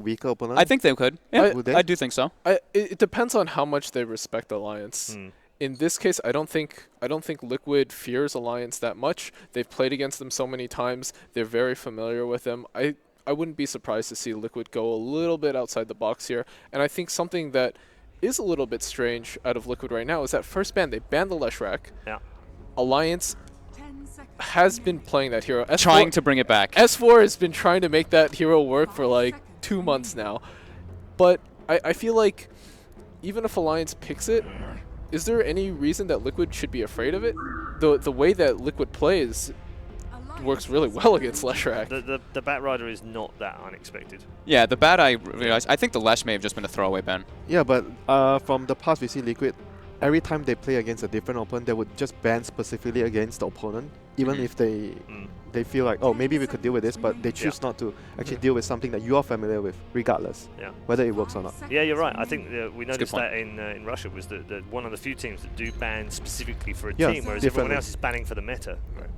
weaker opponent? I think they could. Yeah, Would they? I do think so. It depends on how much they respect Alliance. In this case, I don't think Liquid fears Alliance that much. They've played against them so many times. They're very familiar with them. I wouldn't be surprised to see Liquid go a little bit outside the box here. And I think something that is a little bit strange out of Liquid right now is that first ban, they banned the Leshrac. Yeah. Alliance has been playing that hero. Trying to bring it back. S4 has been trying to make that hero work for like 2 months now. But I feel like even if Alliance picks it, is there any reason that Liquid should be afraid of it? The way that Liquid plays works really well against Leshrac. The Bat Rider is not that unexpected. Yeah, the bad I realized. I think the Lesh may have just been a throwaway ban. Yeah, but from the past we see Liquid, every time they play against a different opponent, they would just ban specifically against the opponent, even if they feel like, oh, maybe we could deal with this, but they choose not to actually deal with something that you are familiar with, regardless, whether it works or not. Yeah, you're right. I think we noticed that in Russia was that one of the few teams that do ban specifically for a team, whereas everyone else is banning for the meta. Right.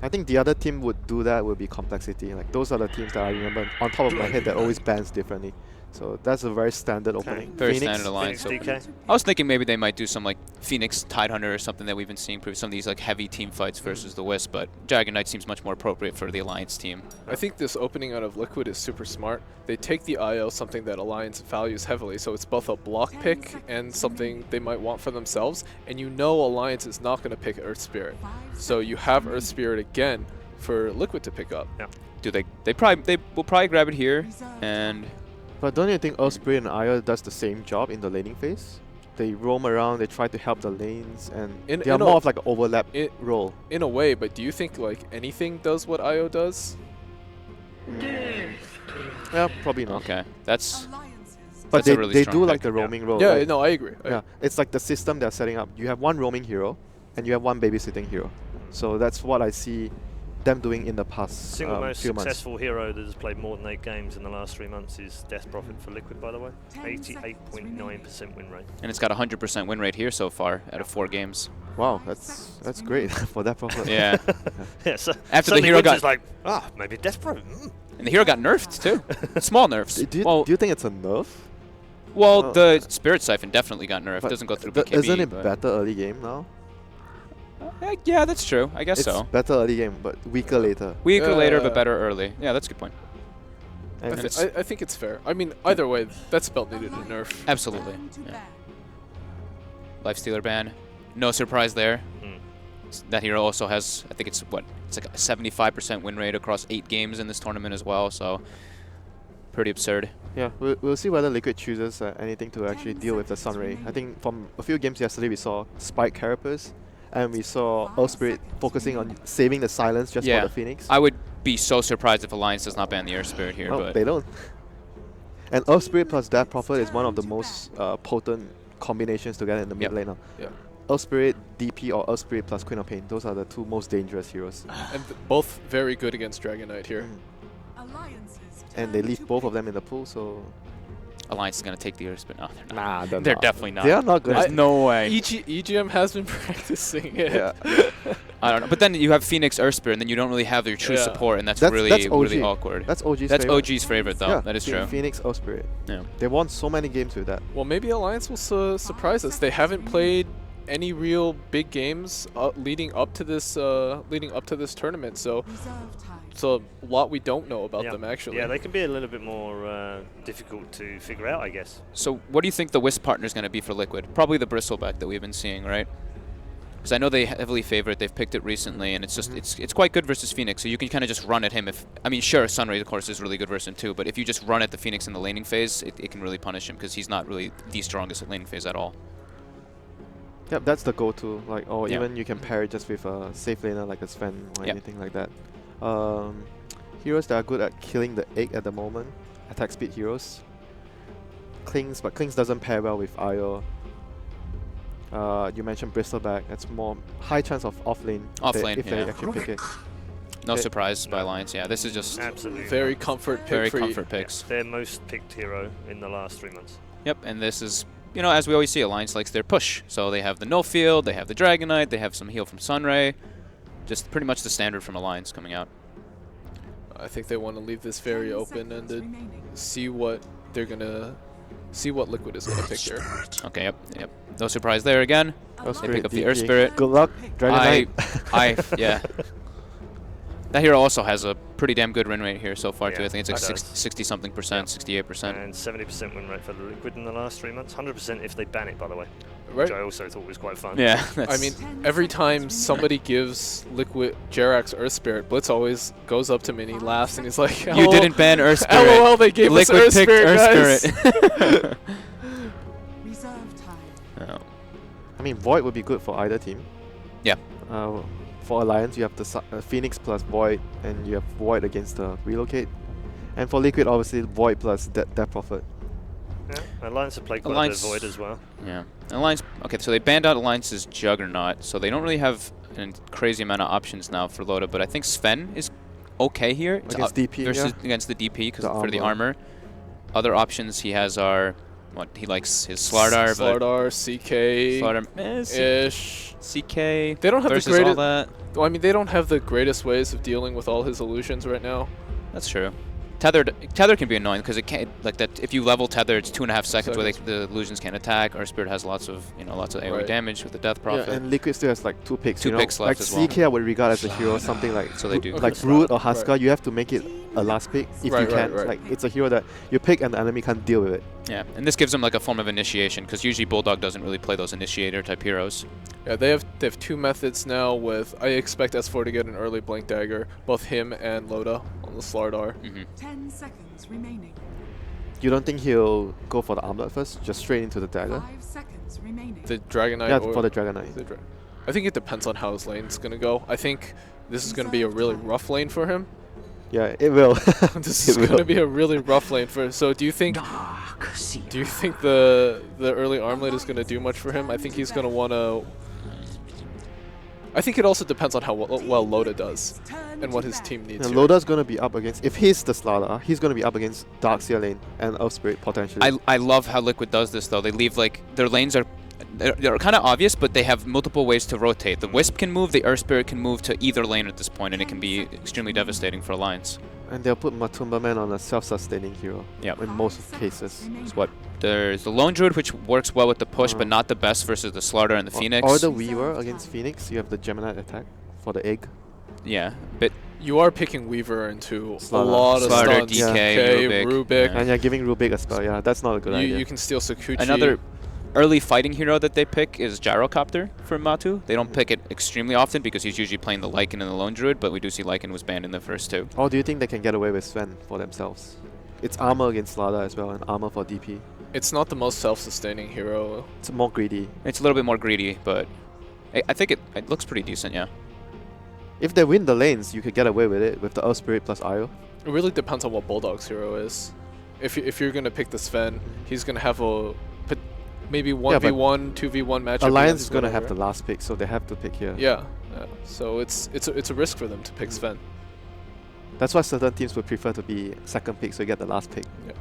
I think the other team would do that would be Complexity. Like those are the teams that I remember on top of my head that always bans differently. So that's a very standard opening. Very Phoenix, standard alliance. Phoenix DK. I was thinking maybe they might do some like Phoenix Tidehunter or something that we've been seeing, some of these like heavy team fights versus the Wisp, but Dragon Knight seems much more appropriate for the Alliance team. I think this opening out of Liquid is super smart. They take the IO, something that Alliance values heavily, so it's both a block pick and something they might want for themselves, and you know Alliance is not going to pick Earth Spirit. So you have Earth Spirit again for Liquid to pick up. Yeah. Do they will probably grab it here, and But don't you think Earth Spirit and Aya does the same job in the laning phase? They roam around, they try to help the lanes, and they are more of like an overlap role. In a way, but do you think like anything does what IO does? Yeah, probably not. okay, that's But a really they strong do like pick. the roaming role. Yeah, right? no, I agree. Yeah, it's like the system they're setting up. You have one roaming hero, and you have one babysitting hero. So that's what I see them doing in the past Single most few months. successful hero that has played more than 8 games in the last 3 months is Death Prophet for Liquid, by the way. 88.9% win rate. and it's got a 100% win rate here so far out of 4 games. Wow, that's great for that prophet. Yeah, Yeah, so After the suddenly hero Wins got- is like, maybe Death Prophet. and the hero got nerfed too. Small nerfs. Do well, you think it's a nerf? well, the Spirit Siphon definitely got nerfed. But Doesn't go through th- BKB. Isn't it but- better early game now? Yeah, that's true. I guess It's so. better early game, but weaker later. Weaker later, Yeah. but better early. Yeah, that's a good point. And And it's- I think it's fair. I mean, either way, that spell needed a nerf. Absolutely. Yeah. Lifestealer ban. No surprise there. That hero also has, I think it's what? It's like a 75% win rate across 8 games in this tournament as well, so pretty absurd. yeah, we'll see whether Liquid chooses anything to actually deal with the Sunray. I think from a few games yesterday we saw Spike Carapace, and we saw Earth Spirit focusing on saving the silence just Yeah. for the Phoenix. I would be so surprised if Alliance does not ban the Earth Spirit here, Oh, but they don't. And Earth Spirit plus Death Prophet is one of the most potent combinations together in the mid lane now. Yeah. Earth Spirit, DP, or Earth Spirit plus Queen of Pain. Those are the 2 most dangerous heroes. And both very good against Dragon Knight here. And they leave both of them in the pool, so... Alliance is going to take the Earth Spirit. No, they're not. Nah, They're definitely not. They are not good. There's no way. EGM has been practicing it. Yeah. I don't know. But then you have Phoenix Earth Spirit, and then you don't really have your true Yeah. support, and that's That's really OG. really awkward. That's OG's That's favorite. OG's favorite, though. Yeah, That is true. Phoenix, Earth Spirit. Yeah. They won so many games with that. Well, maybe Alliance will surprise us. They haven't played any real big games leading up to this tournament, so it's a lot we don't know about them actually. Yeah, they can be a little bit more difficult to figure out, I guess. So what do you think the Wisp partner is going to be for Liquid? Probably the Bristleback that we've been seeing, right? Because I know they heavily favor it. They've picked it recently, and it's just it's quite good versus Phoenix. So you can kind of just run at him. I mean, sure, Sunray of course is really good versus him too. But if you just run at the Phoenix in the laning phase, it can really punish him because he's not really the strongest at laning phase at all. Yep, that's the go-to. Like, or Yeah. even you can pair it just with a safe laner like a Sven or Yeah. anything like that. Heroes that are good at killing the egg at the moment. Attack speed heroes. Klings, but Klings doesn't pair well with Io. You mentioned Bristleback. That's more high chance of offlane. Offlane, if they yeah. actually pick it. No Okay. surprise by Alliance. Yeah, this is just Absolutely. Very comfort pick very for comfort picks. Their most picked hero in the last 3 months. Yep, and this is, you know, as we always see, Alliance likes their push. So they have the no field, they have the Dragon Knight, they have some heal from Sunray. Just pretty much the standard from Alliance coming out. I think they want to leave this very open-ended, see what they're gonna, see what Liquid is gonna pick here. Okay, yep. No surprise there again. They pick up the Earth Spirit. Good luck, Dragon Knight. Yeah. That hero also has a pretty damn good win rate here so far too. I think it's like 60-something %, 68%. And 70% win rate for the Liquid in the last 3 months. 100% if they ban it, by the way. Right. Which I also thought was quite fun. Yeah. I mean, every time somebody gives Liquid Jerax Earth Spirit, Blitz always goes up to him and he laughs and he's like, you didn't ban Earth Spirit. LOL, they gave Liquid us Earth picked Spirit, Earth guys. Spirit. Reserve time. Oh. I mean, Void would be good for either team. Yeah. For Alliance, you have the Phoenix plus Void, and you have Void against the Relocate. And for Liquid, obviously, Void plus Death Prophet. Yeah, Alliance have played quite a bit of Void as well. Yeah. Alliance, okay, so they banned out Alliance's Juggernaut, so they don't really have a crazy amount of options now for Loda, but I think Sven is okay here. Against DP, versus against the DP, because for the armor. Other options he has are, what, he likes his Slardar, Slardar, CK, Slardar-ish, CK. They don't have the all greatest. that. Well, I mean, they don't have the greatest ways of dealing with all his illusions right now. That's true. Tether can be annoying because it can't, like that. If you level Tether, it's 2.5 seconds where the illusions can't attack. Our Spirit has lots of AoE damage with the Death Prophet. Yeah, and Liquid still has like 2 picks. Two picks left like as well. CK I would regard as a hero, something like So they do. like Brood or Huskar. You have to make it a last pick if you can. Like it's a hero that you pick and the enemy can't deal with it. Yeah, and this gives them like a form of initiation because usually Bulldog doesn't really play those initiator type heroes. Yeah, they have 2 methods now. With I expect S4 to get an early Blink Dagger, both him and Loda on the Slardar. 10 seconds remaining. You don't think he'll go for the armlet first, just straight into the dagger? 5 seconds remaining. The Dragon Knight. Yeah, or for the Dragon Knight. I think it depends on how his lane's gonna go. I think this is gonna be a really rough lane for him. Yeah, it will. This is gonna be a really rough lane for. So do you think the early armlet is gonna do much for him? I think he's gonna wanna. I think it also depends on how well Loda does and what his team needs. And Loda's gonna be up against, if he's the Slardar, he's gonna be up against Darkseer lane and Earth Spirit potentially. I love how Liquid does this though. They leave like their lanes are they're kind of obvious, but they have multiple ways to rotate. The Wisp can move, the Earth Spirit can move to either lane at this point, and it can be extremely devastating for Alliance. And they'll put Matumba Man on a self-sustaining hero. Yeah. In most cases. So what? There's the Lone Druid, which works well with the push, but not the best versus the Slardar and the Phoenix. Or the Weaver against Phoenix. You have the Gemini attack for the egg. Yeah, but you are picking Weaver into Slardar. a lot of Slardar, stuns. DK, Rubik. And you're giving Rubik a spell. Yeah, that's not a good idea. You can steal Sakuchi. Another early fighting hero that they pick is Gyrocopter for Matu. They don't pick it extremely often because he's usually playing the Lycan and the Lone Druid, but we do see Lycan was banned in the first 2. Or do you think they can get away with Sven for themselves? It's armor against Slardar as well, and armor for DP. It's not the most self-sustaining hero. It's more greedy. It's a little bit more greedy, but I think it looks pretty decent, yeah. If they win the lanes, you could get away with it with the Earth Spirit plus Io. It really depends on what Bulldog's hero is. If you're gonna pick the Sven, he's gonna have a maybe 1v1, 2v1 matchup. Alliance is gonna have the last pick, so they have to pick here. Yeah. So it's a risk for them to pick Sven. That's why certain teams would prefer to be second pick, so you get the last pick. Yeah.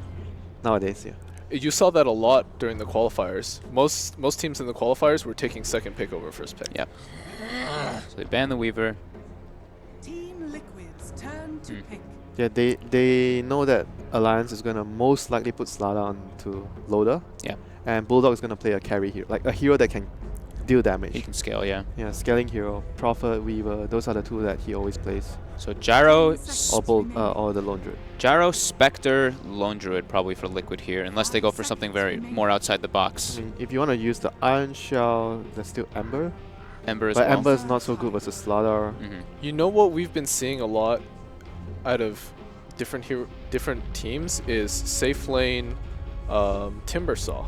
Nowadays, yeah. You saw that a lot during the qualifiers. Most teams in the qualifiers were taking second pick over first pick. Yeah. So they ban the Weaver. Team Liquid's turn to pick. Yeah, they know that Alliance is gonna most likely put Slardar onto Loda. Yeah. And Bulldog is gonna play a carry hero, like a hero that can deal damage. He can scale, yeah. Yeah, scaling hero, Prophet, Weaver, those are the 2 that he always plays. So Gyro, Or the Lone Druid. Gyro, Spectre, Lone Druid probably for Liquid here, unless they go for something very more outside the box. I mean, if you want to use the Iron Shell, there's still Ember. Ember as But well. Ember is not so good versus Slardar. You know what we've been seeing a lot out of different teams is safe lane Timbersaw.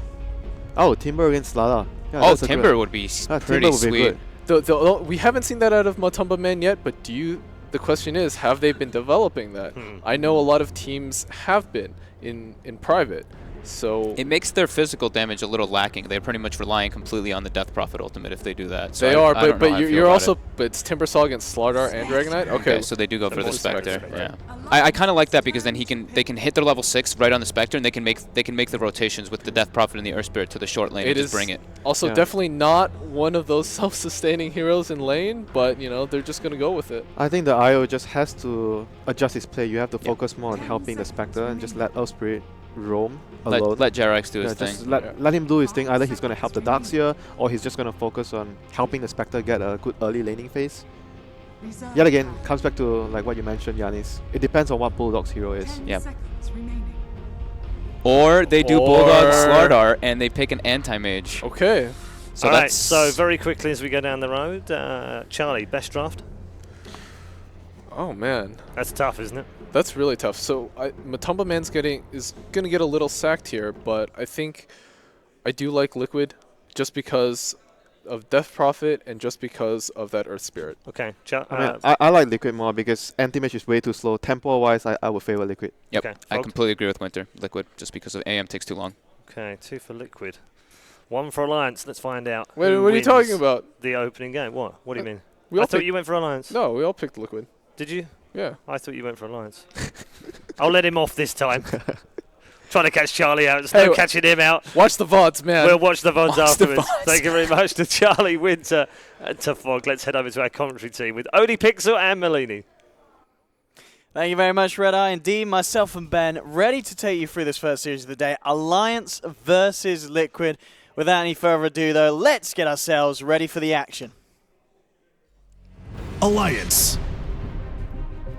Oh, Timber against Slardar. Yeah, Oh, that's a Timber good. would be Timber pretty would be sweet. good. We haven't seen that out of Matumba Man yet, but the question is, have they been developing that? I know a lot of teams have been in private, So it makes their physical damage a little lacking. They're pretty much relying completely on the Death Prophet ultimate if they do that. So they I are, don't know but how I feel you're about also it. but it's Timbersaw against Slardar and Dragonite. Okay, So they do go for the Spectre. Spectre, Yeah, I kind of like that because then they can hit their level 6 right on the Spectre, and they can make the rotations with the Death Prophet and the Earth Spirit to the short lane and just bring it. Also, definitely not one of those self-sustaining heroes in lane, but you know they're just gonna go with it. I think the IO just has to adjust his play. You have to focus more on helping the Spectre and just let Earth Spirit roam alone. Let Jerax do his just thing. let him do his thing. Either he's going to help the Darkseer, or he's just going to focus on helping the Spectre get a good early laning phase. Yet again, comes back to like what you mentioned, Yanis. It depends on what Bulldog's hero is. Yep. Or they do Bulldog Slardar and they pick an anti-mage. Okay. So Alright, so very quickly as we go down the road, Charlie, best draft? Oh man. That's tough, isn't it? That's really tough. So Matumba Man's is gonna get a little sacked here, but I think I do like Liquid just because of Death Prophet and just because of that Earth Spirit. Okay. I like Liquid more because anti-mage is way too slow. Tempo-wise, I would favor Liquid. Yep, okay. I completely agree with Winter. Liquid, just because of AM takes too long. Okay, 2 for Liquid. 1 for Alliance. Let's find out. Wait, what are you talking about? The opening game. What? What do you mean? I thought you went for Alliance. No, we all picked Liquid. Did you? Yeah. I thought you went for Alliance. I'll let him off this time. Trying to catch Charlie out. There's no catching him out. Watch the VODs, man. We'll watch the VODs afterwards. Thank you very much to Charlie, Winter, and to Fog. Let's head over to our commentary team with Odie Pixel and Malini. Thank you very much, Red Eye. Indeed, myself and Ben ready to take you through this first series of the day. Alliance versus Liquid. Without any further ado, though, let's get ourselves ready for the action. Alliance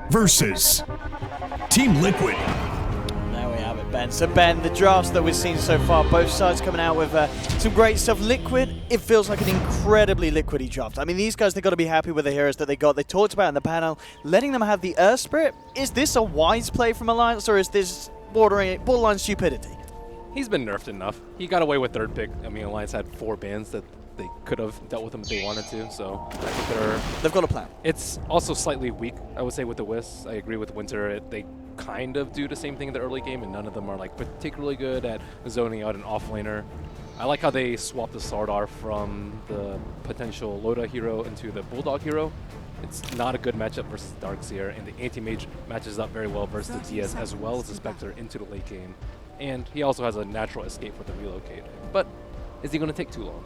versus Team Liquid. There we have it, Ben. So, Ben, the drafts that we've seen so far, both sides coming out with some great stuff. Liquid, it feels like an incredibly liquidy draft. I mean, these guys, they've got to be happy with the heroes that they got. They talked about in the panel, letting them have the Earth Spirit. Is this a wise play from Alliance, or is this borderline stupidity? He's been nerfed enough. He got away with third pick. I mean, Alliance had 4 bans that they could have dealt with him if they wanted to, so I think they've got a plan. It's also slightly weak, I would say, with the Wisps. I agree with Winter. They kind of do the same thing in the early game, and none of them are like particularly good at zoning out an offlaner. I like how they swapped the Slardar from the potential Loda hero into the Bulldog hero. It's not a good matchup versus Darkseer, and the anti-mage matches up very well versus the DS as well as the Spectre into the late game. And he also has a natural escape with the relocate. But is he going to take too long?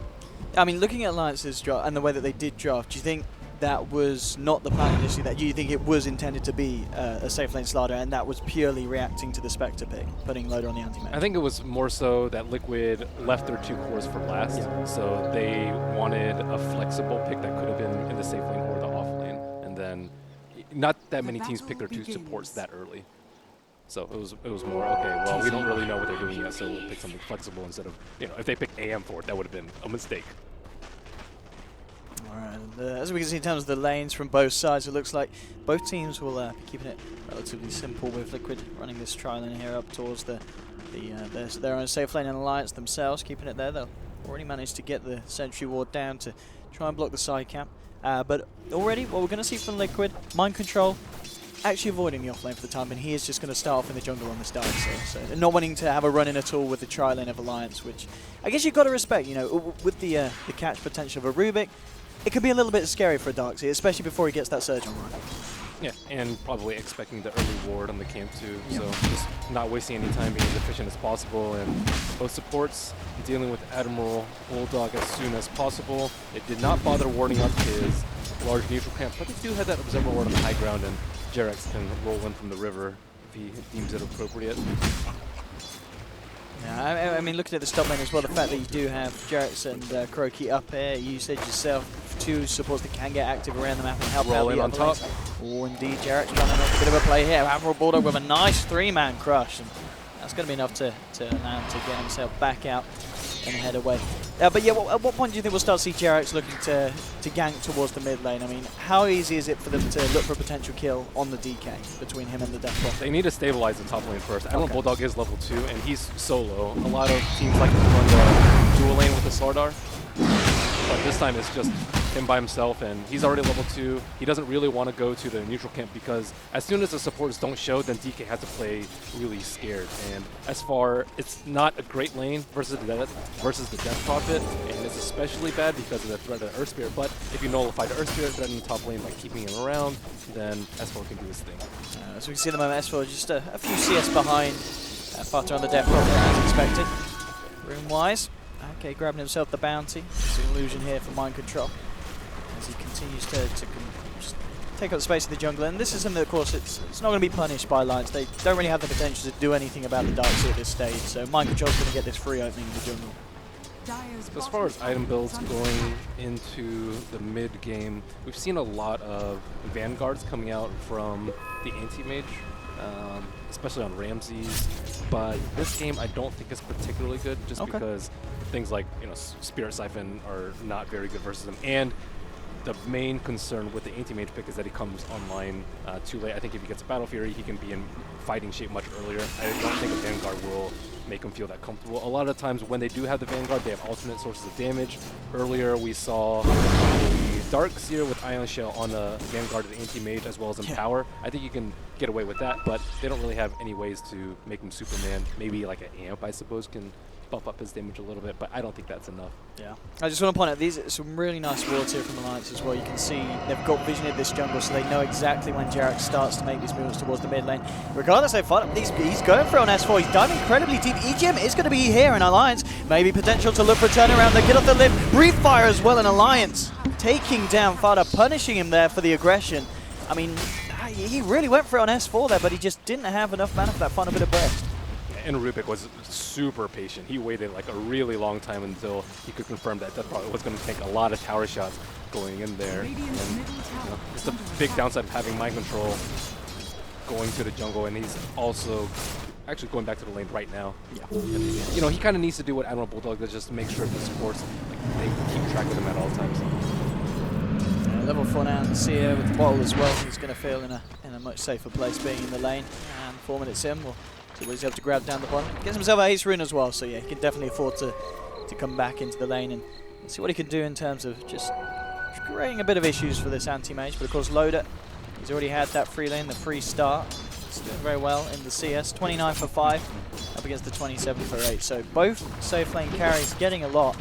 I mean, looking at Alliance's draft and the way that they did draft, do you think that was not the plan initially? That do you think it was intended to be a safe lane Slardar, and that was purely reacting to the Spectre pick, putting Loader on the anti-mage? I think it was more so that Liquid left their 2 cores for last, so they wanted a flexible pick that could have been in the safe lane or the off lane, and then not that many teams pick their 2 supports that early. So it was more, okay, well, we don't really know what they're doing yet, so we'll pick something flexible instead of, you know, if they picked AM for it, that would have been a mistake. Alright, as we can see in terms of the lanes from both sides, it looks like both teams will be keeping it relatively simple with Liquid running this tri-lane here up towards their own safe lane, and Alliance themselves keeping it there. They'll already managed to get the sentry ward down to try and block the side camp. But already, what we're going to see from Liquid, mind control, actually avoiding the offlane for the time, and he is just going to start off in the jungle on this Darkseer. So not wanting to have a run-in at all with the tri-lane of Alliance, which I guess you've got to respect. You know, with the catch potential of a Rubik, it could be a little bit scary for a Darkseer, especially before he gets that surge online. Yeah, and probably expecting the early ward on the camp too, so just not wasting any time, being as efficient as possible, and both supports dealing with Admiral Bulldog as soon as possible. It did not bother warding up his large neutral camp, but they do have that Observer ward on the high ground, and Jerax can roll in from the river if he deems it appropriate. Yeah, I mean, looking at the top lane as well, the fact that you do have Jerax and Kuroki up here, you said yourself, 2 supports that can get active around the map and help out the on top. Oh, indeed, Jerax trying to make a bit of a play here. Admiral Bulldog with a nice 3-man crush, and that's going to be enough to allow him to get himself back out and head away. But yeah, at what point do you think we'll start to see Jerax looking to gank towards the mid lane? I mean, how easy is it for them to look for a potential kill on the DK between him and the Death Prophet? They need to stabilize the top lane first. Admiral Bulldog is level 2, and he's solo. A lot of teams like to run the dual lane with the Slardar, but this time it's just him by himself, and he's already level 2. He doesn't really want to go to the neutral camp because as soon as the supports don't show, then DK has to play really scared. And as far, it's not a great lane versus the Death Prophet, and it's especially bad because of the threat of the Earth Spirit. But if you nullify the Earth Spirit threat in the top lane by keeping him around, then S4 can do his thing. As we can see at the moment, S4 just a few CS behind. Fata on the Death Prophet as expected. Room-wise, okay, grabbing himself the bounty. It's an illusion here for mind control as he continues to just take up the space of the jungle. And this is something that, of course, it's not going to be punished by Alliance. They don't really have the potential to do anything about the Dark Sea at this stage, so mind control is going to get this free opening in the jungle. As far as item builds going into the mid game, we've seen a lot of Vanguards coming out from the anti-mage, especially on Ramses. But this game I don't think is particularly good, just because things like Spirit Siphon are not very good versus him. And the main concern with the anti-mage pick is that he comes online too late. I think if he gets a Battle Fury, he can be in fighting shape much earlier. I don't think a Vanguard will make him feel that comfortable. A lot of times when they do have the Vanguard, they have alternate sources of damage. Earlier we saw the Dark Seer with Ion Shell on the Vanguard of the anti-mage as well as Empower. I think you can get away with that, but they don't really have any ways to make him Superman. Maybe like an Amp, I suppose, can bump up his damage a little bit, but I don't think that's enough. Yeah. I just want to point out, these are some really nice wards here from Alliance as well. You can see they've got vision of this jungle, so they know exactly when Jarek starts to make these moves towards the mid lane. Regardless how far he's going for it on S4, he's diving incredibly deep. EGM is going to be here in Alliance. Maybe potential to look for a turnaround. They get off the lift. Breathe Fire as well in Alliance. Taking down Fada, punishing him there for the aggression. I mean, he really went for it on S4 there, but he just didn't have enough mana for that final bit of burst. And Rubik was super patient. He waited like a really long time until he could confirm that Death Prophet was going to take a lot of tower shots going in there. And it's the big downside of having mind control going to the jungle, and he's also actually going back to the lane right now. Yeah. And, he kind of needs to do what Admiral Bulldog does, just to make sure the supports they keep track of him at all times. Level 4 now, and Seer with the bottle as well. He's going to feel in a much safer place being in the lane. And 4 minutes in, so he's able to grab down the bottom. Gets himself an ace rune as well, so yeah, he can definitely afford to come back into the lane and see what he can do in terms of just creating a bit of issues for this anti-mage. But of course, Loader, he's already had that free lane, the free start. He's doing very well in the CS, 29 for 5 up against the 27 for 8. So both safe lane carries getting a lot.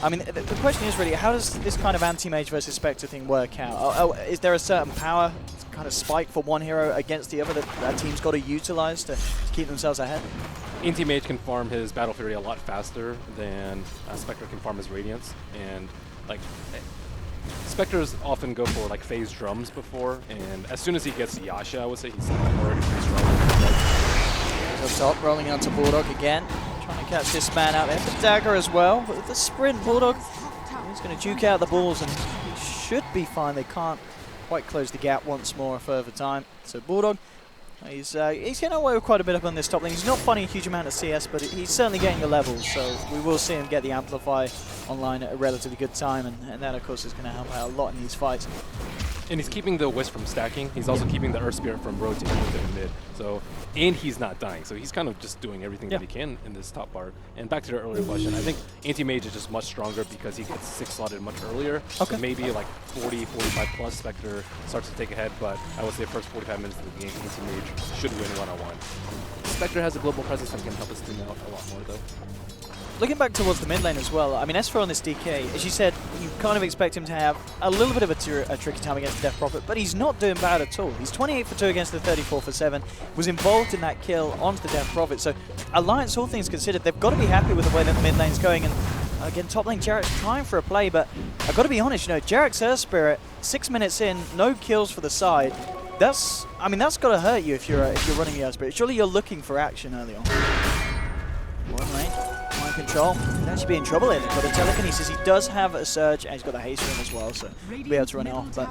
I mean, the question is really, how does this kind of anti-mage versus Spectre thing work out? Is there a certain power kind of spike for one hero against the other that that team's got to utilize to keep themselves ahead? Anti-mage can farm his Battle Fury a lot faster than Spectre can farm his Radiance, and like Spectres often go for like phase drums before, and as soon as he gets Yasha, I would say he's already pretty strong. Up top, rolling onto Bulldog again, trying to catch this man out there. The dagger as well, but with the sprint, Bulldog he's going to juke out the balls, and he should be fine. They can't quite close the gap once more a further time. So Bulldog, he's getting away with quite a bit up on this top lane. He's not finding a huge amount of CS, but he's certainly getting the levels, so we will see him get the Amplify online at a relatively good time, and that of course is going to help out a lot in these fights. And he's keeping the Wisp from stacking. He's also keeping the Earth Spirit from rotating into the mid. So, and he's not dying. So he's kind of just doing everything that he can in this top part. And back to the earlier question, I think Anti-Mage is just much stronger because he gets 6 slotted much earlier. So maybe like 40, 45 plus Spectre starts to take ahead, but I would say first 45 minutes of the game, Anti-Mage should win one-on-one. Spectre has a global presence and can help us team out a lot more though. Looking back towards the mid lane as well, I mean, S4 on this DK, as you said, you kind of expect him to have a little bit of a tricky time against the Death Prophet, but he's not doing bad at all. He's 28 for 2 against the 34 for 7, was involved in that kill onto the Death Prophet, so Alliance, all things considered, they've got to be happy with the way that the mid lane's going, and again, top lane, Jarrett's trying for a play, but I've got to be honest, Jarrett's Earth Spirit, 6 minutes in, no kills for the side. That's got to hurt you if you're running the Earth Spirit. Surely you're looking for action early on. One lane. Control. He'd actually be in trouble here. They've got a telekinesis. He does have a surge, and he's got a haste rune as well, so he'll be able to run it off. But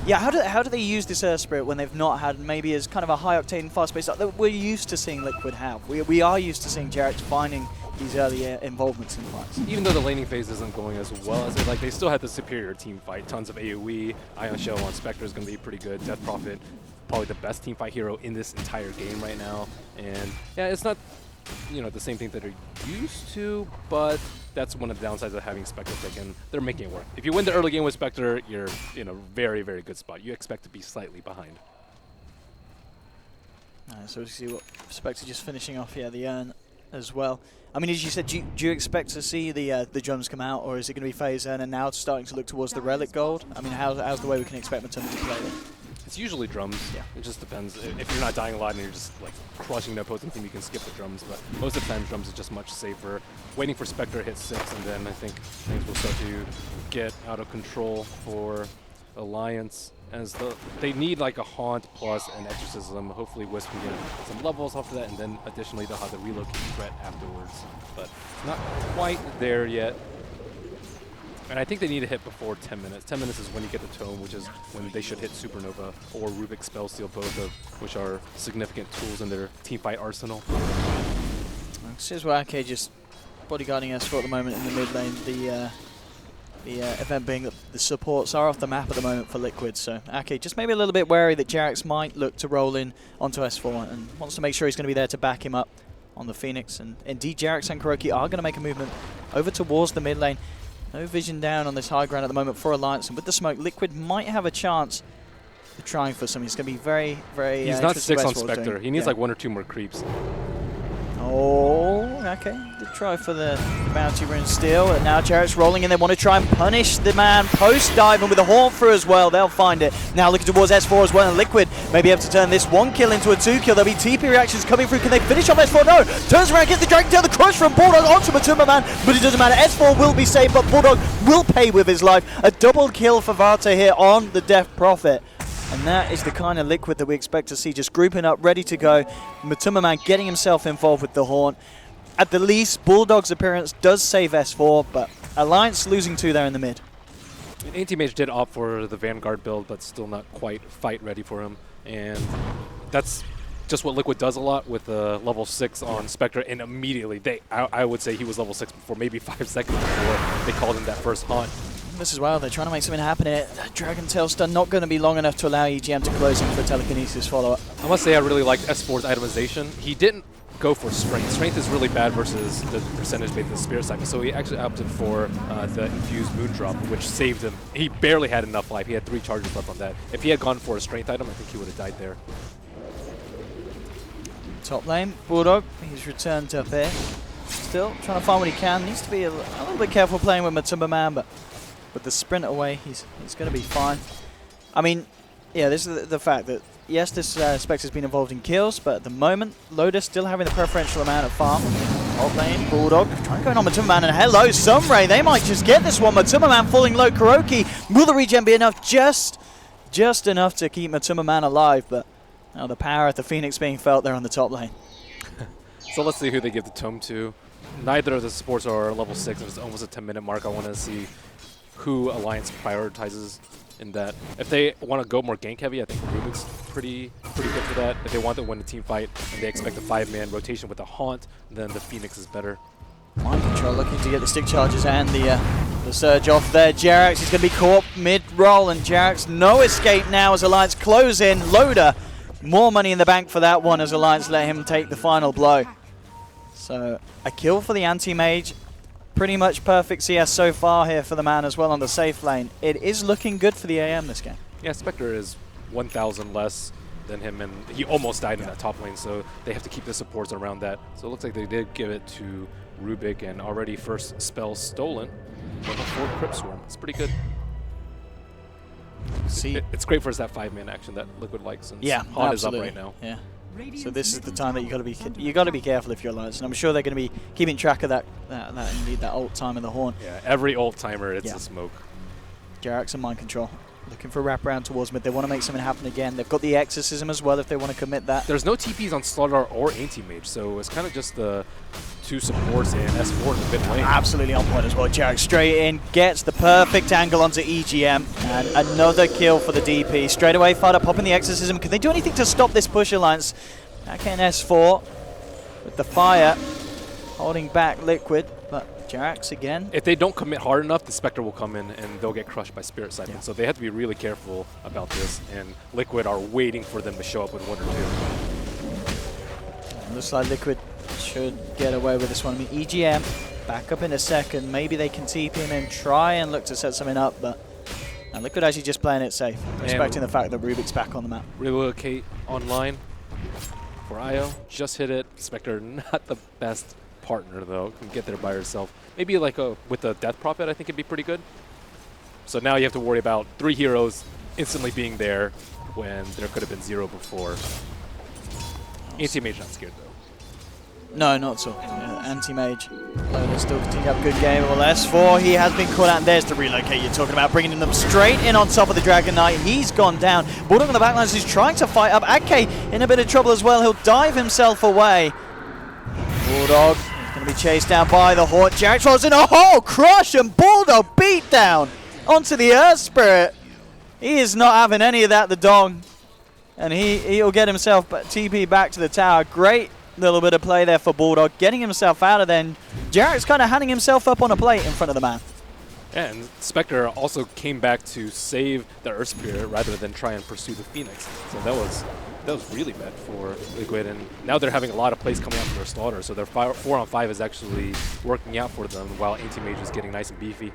yeah, how do they use this Earth Spirit when they've not had maybe as kind of a high octane, fast pace that we're used to seeing Liquid have? We are used to seeing Jarrett finding these early involvements in fights. Even though the laning phase isn't going as well as they still had the superior team fight. Tons of AoE. Ion Shell on Spectre is going to be pretty good. Death Prophet, probably the best team fight hero in this entire game right now. And yeah, it's not the same thing that they're used to, but that's one of the downsides of having Spectre taken. They're making it work. If you win the early game with Spectre, you're in a very, very good spot. You expect to be slightly behind. So we see what Spectre just finishing off, the urn as well. I mean, as you said, do you expect to see the drums come out, or is it going to be phase urn and now starting to look towards the relic gold? I mean, how's the way we can expect Matuma to play it? It's usually drums. Yeah. It just depends. If you're not dying a lot and you're just like crushing the opposing team, you can skip the drums. But most of the time, drums is just much safer. Waiting for Spectre to hit 6, and then I think things will start to get out of control for Alliance. As they need like a Haunt plus an Exorcism. Hopefully Wisp can get some levels off of that, and then additionally they'll have the relocate threat afterwards. But it's not quite there yet. And I think they need to hit before 10 minutes. 10 minutes is when you get the Tome, which is when they should hit Supernova or Rubik's Spell Seal, both of which are significant tools in their teamfight arsenal. This is where Arcade just bodyguarding S4 at the moment in the mid lane. The event being that the supports are off the map at the moment for Liquid, so Arcade just maybe a little bit wary that Jarax might look to roll in onto S4 and wants to make sure he's going to be there to back him up on the Phoenix. And indeed, Jarax and Kuroki are going to make a movement over towards the mid lane. No vision down on this high ground at the moment for Alliance, and with the smoke, Liquid might have a chance of trying for something. It's going to be very, very... He's not 6 on Spectre. He needs like 1 or 2 more creeps. Oh, okay. Did try for the bounty rune steal, and now Jarrett's rolling in. They want to try and punish the man post-diving with a horn through as well. They'll find it. Now looking towards S4 as well, and Liquid may be able to turn this 1 kill into a 2 kill. There'll be TP reactions coming through. Can they finish off S4? No! Turns around, gets the Dragon Tail, the crush from Bulldog onto Matuma Man, but it doesn't matter. S4 will be saved, but Bulldog will pay with his life. A double kill for Vata here on the Death Prophet. And that is the kind of Liquid that we expect to see, just grouping up, ready to go. Matuma Man getting himself involved with the Horn. At the least, Bulldog's appearance does save S4, but Alliance losing 2 there in the mid. Anti-Mage did opt for the Vanguard build, but still not quite fight ready for him. And that's just what Liquid does a lot with the level 6 on Spectre, and immediately, I would say he was level 6 before, maybe 5 seconds before they called him that first Haunt. This as well, they're trying to make something happen here. Dragon Tail stun not going to be long enough to allow EGM to close in for a telekinesis follow-up. I must say I really liked S4's itemization. He didn't go for Strength. Strength is really bad versus the percentage based on the Spirit cycle, so he actually opted for the Infused Moondrop, which saved him. He barely had enough life. He had 3 charges left on that. If he had gone for a Strength item, I think he would have died there. Top lane, Bulldog, he's returned up here. Still trying to find what he can. Needs to be a little bit careful playing with Matuma Man, but with the sprint away, he's going to be fine. I mean, yeah, this is the fact that, yes, this Spectre's been involved in kills, but at the moment, Loda still having the preferential amount of farm. Top lane, Bulldog, trying to go in on Matuma Man, and hello, Sunray, they might just get this one. Matuma Man falling low, Kuroki, will the regen be enough? Just enough to keep Matuma Man alive, but now the power of the Phoenix being felt there on the top lane. So let's see who they give the Tome to. Neither of the supports are level 6, and it's almost a 10-minute mark. I want to see who Alliance prioritizes in that. If they want to go more gank heavy, I think Rubik's pretty good for that. If they want to win the team fight and they expect a 5-man rotation with a Haunt, then the Phoenix is better. Mind Control looking to get the stick charges and the surge off there. Jarax is going to be caught mid-roll, and Jarax no escape now as Alliance close in. Loda, more money in the bank for that one as Alliance let him take the final blow. So a kill for the anti-mage. Pretty much perfect CS so far here for the man as well on the safe lane. It is looking good for the AM this game. Yeah, Spectre is 1,000 less than him, and he almost died in that top lane, so they have to keep the supports around that. So it looks like they did give it to Rubik, and already first spell stolen from the 4 Crypt Swarm. It's pretty good. See, it's great for that 5-man action that Liquid likes, since Haunt is up right now. Yeah. So this is the time that you got to be careful if you're Alliance, and I'm sure they're going to be keeping track of that indeed, that ult time of the Horn. Yeah, every ult timer, it's a smoke. Jarax and Mind Control looking for a wraparound towards mid. They want to make something happen again. They've got the Exorcism as well if they want to commit that. There's no TPs on Slaughter or Anti-Mage, so it's kind of just the 2 supports and S4 in the mid lane. Absolutely on point as well. Jarax straight in, gets the perfect angle onto EGM, and another kill for the DP. Straight away, Fada popping the Exorcism. Can they do anything to stop this push, Alliance? Back in S4 with the fire, holding back Liquid, but Jarax again. If they don't commit hard enough, the Spectre will come in and they'll get crushed by Spirit Siphon. Yeah. So they have to be really careful about this, and Liquid are waiting for them to show up with 1 or 2. Looks like Liquid should get away with this one. I mean, EGM back up in a second. Maybe they can TP him and try and look to set something up, but Liquid actually just playing it safe, respecting the fact that Rubik's back on the map. Relocate online for IO. Just hit it. Spectre not the best partner though. Can get there by herself. Maybe like with the Death Prophet, I think it'd be pretty good. So now you have to worry about 3 heroes instantly being there when there could have been 0 before. Anti-Mage not scared though. No, not so. Anti-Mage. Loda still continue to have a good game. Well, S4, he has been caught out. And there's the relocate you're talking about, bringing them straight in on top of the Dragon Knight. He's gone down. Bulldog on the backlines is trying to fight up. Ake in a bit of trouble as well. He'll dive himself away. Bulldog is going to be chased down by the Horde. Jax rolls in a hole. Crush and Bulldog beat down onto the Earth Spirit. He is not having any of that, the dog. And he'll get himself TP back to the tower. Great little bit of play there for Bulldog, getting himself out of there. Jarek's kind of handing himself up on a plate in front of the man. Yeah, and Spectre also came back to save the Earth Spirit rather than try and pursue the Phoenix. So that was really bad for Liquid, and now they're having a lot of plays coming out from their slaughter, so their 4-on-5 is actually working out for them while Anti-Mage is getting nice and beefy.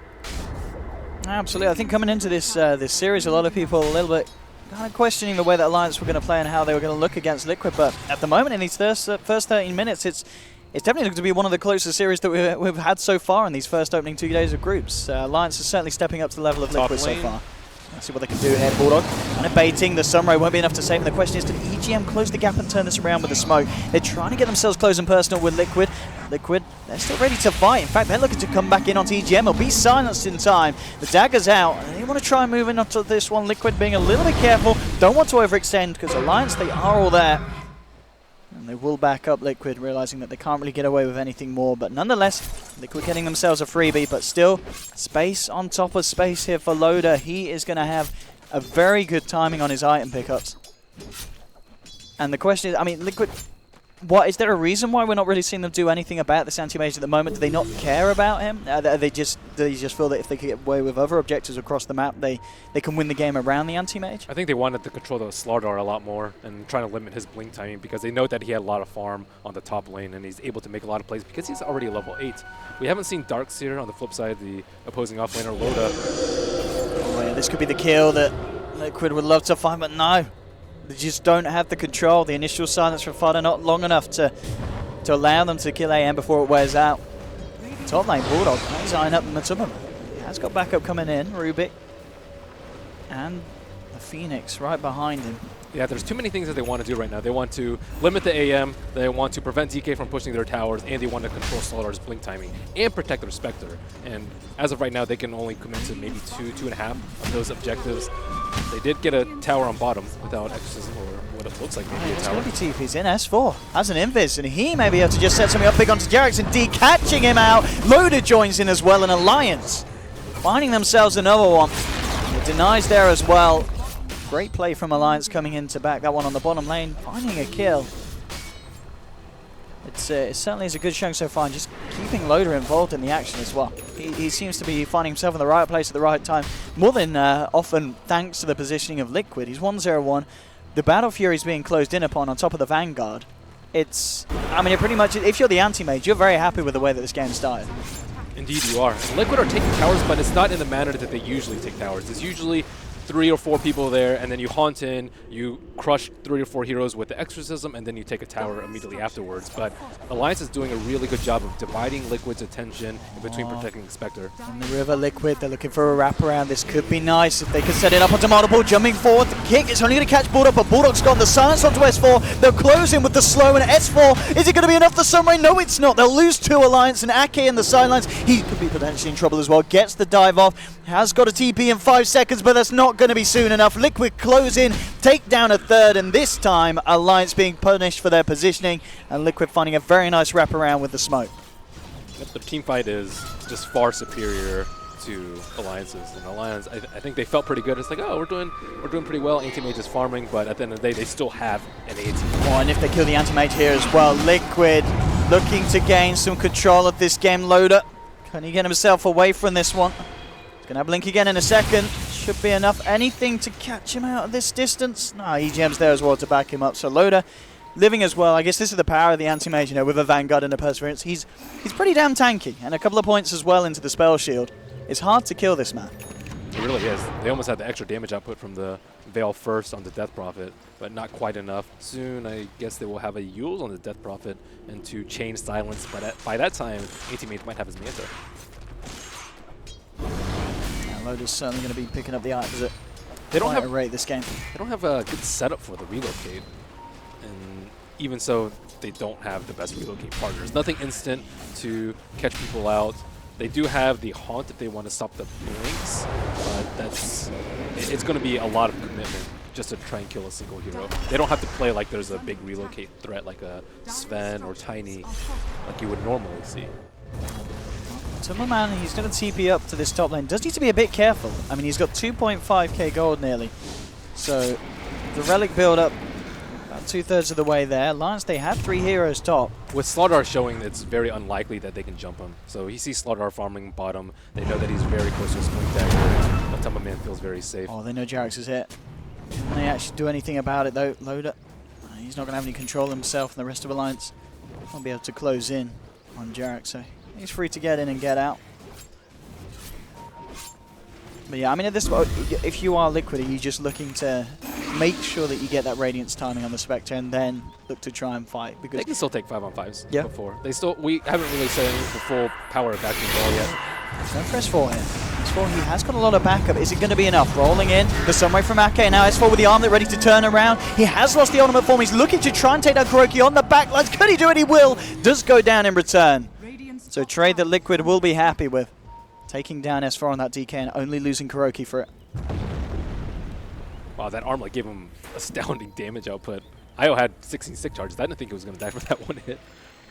Absolutely. I think coming into this this series, a lot of people a little bit kind of questioning the way that Alliance were going to play and how they were going to look against Liquid, but at the moment in these first 13 minutes, it's definitely going to be one of the closest series that we've had so far in these first opening 2 days of groups. Alliance is certainly stepping up to the level of Liquid so far. Let's see what they can do here. Bulldog kind of baiting. The Sunray won't be enough to save him. The question is, did EGM close the gap and turn this around with the smoke? They're trying to get themselves close and personal with Liquid. Liquid, they're still ready to fight. In fact, they're looking to come back in onto EGM. He'll be silenced in time. The dagger's out. And they want to try and move in onto this one. Liquid being a little bit careful. Don't want to overextend because Alliance, they are all there. And they will back up Liquid, realizing that they can't really get away with anything more. But nonetheless, Liquid getting themselves a freebie. But still, space on top of space here for Loda. He is going to have a very good timing on his item pickups. And the question is, I mean, Liquid, is there a reason why we're not really seeing them do anything about this Anti-Mage at the moment? Do they not care about him? They just feel that if they can get away with other objectives across the map, they can win the game around the Anti-Mage? I think they wanted to control the Slardar a lot more and trying to limit his blink timing because they know that he had a lot of farm on the top lane and he's able to make a lot of plays because he's already level 8. We haven't seen Darkseer on the flip side, the opposing offlaner Loda. Oh yeah, this could be the kill that Liquid would love to find, but no. They just don't have the control. The initial silence from Fada not long enough to allow them to kill AM before it wears out. Top lane, Bulldog, he's eyeing up Matsuma. He has got backup coming in, Rubik. And the Phoenix right behind him. Yeah, there's too many things that they want to do right now. They want to limit the AM, they want to prevent DK from pushing their towers, and they want to control Slardar's blink timing and protect their Spectre. And as of right now, they can only commit to maybe 2.5 of those objectives. They did get a tower on bottom without Exorcism, or what it looks like maybe a tower. It's going to be TP's in. S4 has an invis, and he may be able to just set something up big onto Jarex and D-catching him out. Loda joins in as well, and Alliance finding themselves another one. It denies there as well. Great play from Alliance coming in to back that one on the bottom lane, finding a kill. It certainly is a good showing so far, and just keeping Loda involved in the action as well. He seems to be finding himself in the right place at the right time, more than often thanks to the positioning of Liquid. He's 1-0-1. The Battle Fury is being closed in upon on top of the Vanguard. I mean, pretty much, if you're the Anti-Mage, you're very happy with the way that this game started. Indeed you are. Liquid are taking towers, but it's not in the manner that they usually take towers. It's usually 3 or 4 people there, and then you haunt in, you crush 3 or 4 heroes with the Exorcism, and then you take a tower immediately afterwards. But Alliance is doing a really good job of dividing Liquid's attention in between protecting the Spectre. In the river, Liquid, they're looking for a wraparound. This could be nice if they could set it up onto multiple. Jumping forward, the kick, it's only going to catch Bulldog, but Bulldog's got the silence onto S4. They'll close in with the slow, and S4, is it going to be enough for Sunray? No, it's not. They'll lose 2 Alliance, and Ake in the sidelines. He could be potentially in trouble as well. Gets the dive off, has got a TP in 5 seconds, but that's not going to be soon enough. Liquid close in, take down a 3rd, and this time Alliance being punished for their positioning, and Liquid finding a very nice wraparound with the smoke. The team fight is just far superior to Alliance's, and Alliance, I think they felt pretty good. It's like, oh, we're doing pretty well. Anti-Mage is farming, but at the end of the day, they still have an AT. Oh, and if they kill the Anti-Mage here as well, Liquid looking to gain some control of this game. Loda, can he get himself away from this one? He's going to have Blink again in a second. Should be enough. Anything to catch him out of this distance? No, EGM's there as well to back him up. So Loda Living as well, I guess this is the power of the Anti-Mage, you know, with a Vanguard and a Perseverance. He's pretty damn tanky, and a couple of points as well into the Spell Shield. It's hard to kill this man. It really is. They almost had the extra damage output from the Veil first on the Death Prophet, but not quite enough. Soon, I guess they will have a Eul's on the Death Prophet and to chain Silence, but by that time, Anti-Mage might have his Manta. Loda's certainly going to be picking up the opposite. They don't have a rate this game. They don't have a good setup for the relocate, and even so, they don't have the best relocate partners. Nothing instant to catch people out. They do have the Haunt if they want to stop the blinks, but it's going to be a lot of commitment just to try and kill a single hero. They don't have to play like there's a big relocate threat like a Sven or Tiny like you would normally see. Timberman, he's going to TP up to this top lane. Does need to be a bit careful. I mean, he's got 2.5k gold nearly. So the relic build up about 2/3 of the way there. Alliance, they have 3 heroes top. With Slardar showing, it's very unlikely that they can jump him. So he sees Slardar farming bottom. They know that he's very close to his Blink Dagger, but Timberman feels very safe. Oh, they know Jarex is hit. Can they actually do anything about it though? Loda, he's not going to have any control himself, and the rest of Alliance won't be able to close in on Jarex. So he's free to get in and get out. But yeah, I mean, at this point, if you are Liquid, are you just looking to make sure that you get that Radiance timing on the Spectre and then look to try and fight? Because they can still take 5-on-5s yeah. before. We haven't really seen the full power of backing ball yet. Go for S4 here. S4, he has got a lot of backup. Is it going to be enough? Rolling in the Sunray from Ake. Now S4 with the armlet ready to turn around. He has lost the ultimate form. He's looking to try and take down Kuroki on the backlines. Could he do it? He will. Does go down in return. So a trade that Liquid will be happy with. Taking down S4 on that DK and only losing Kuroki for it. Wow, that armlet gave him astounding damage output. Io had 16 stick charges. I didn't think he was going to die for that one hit.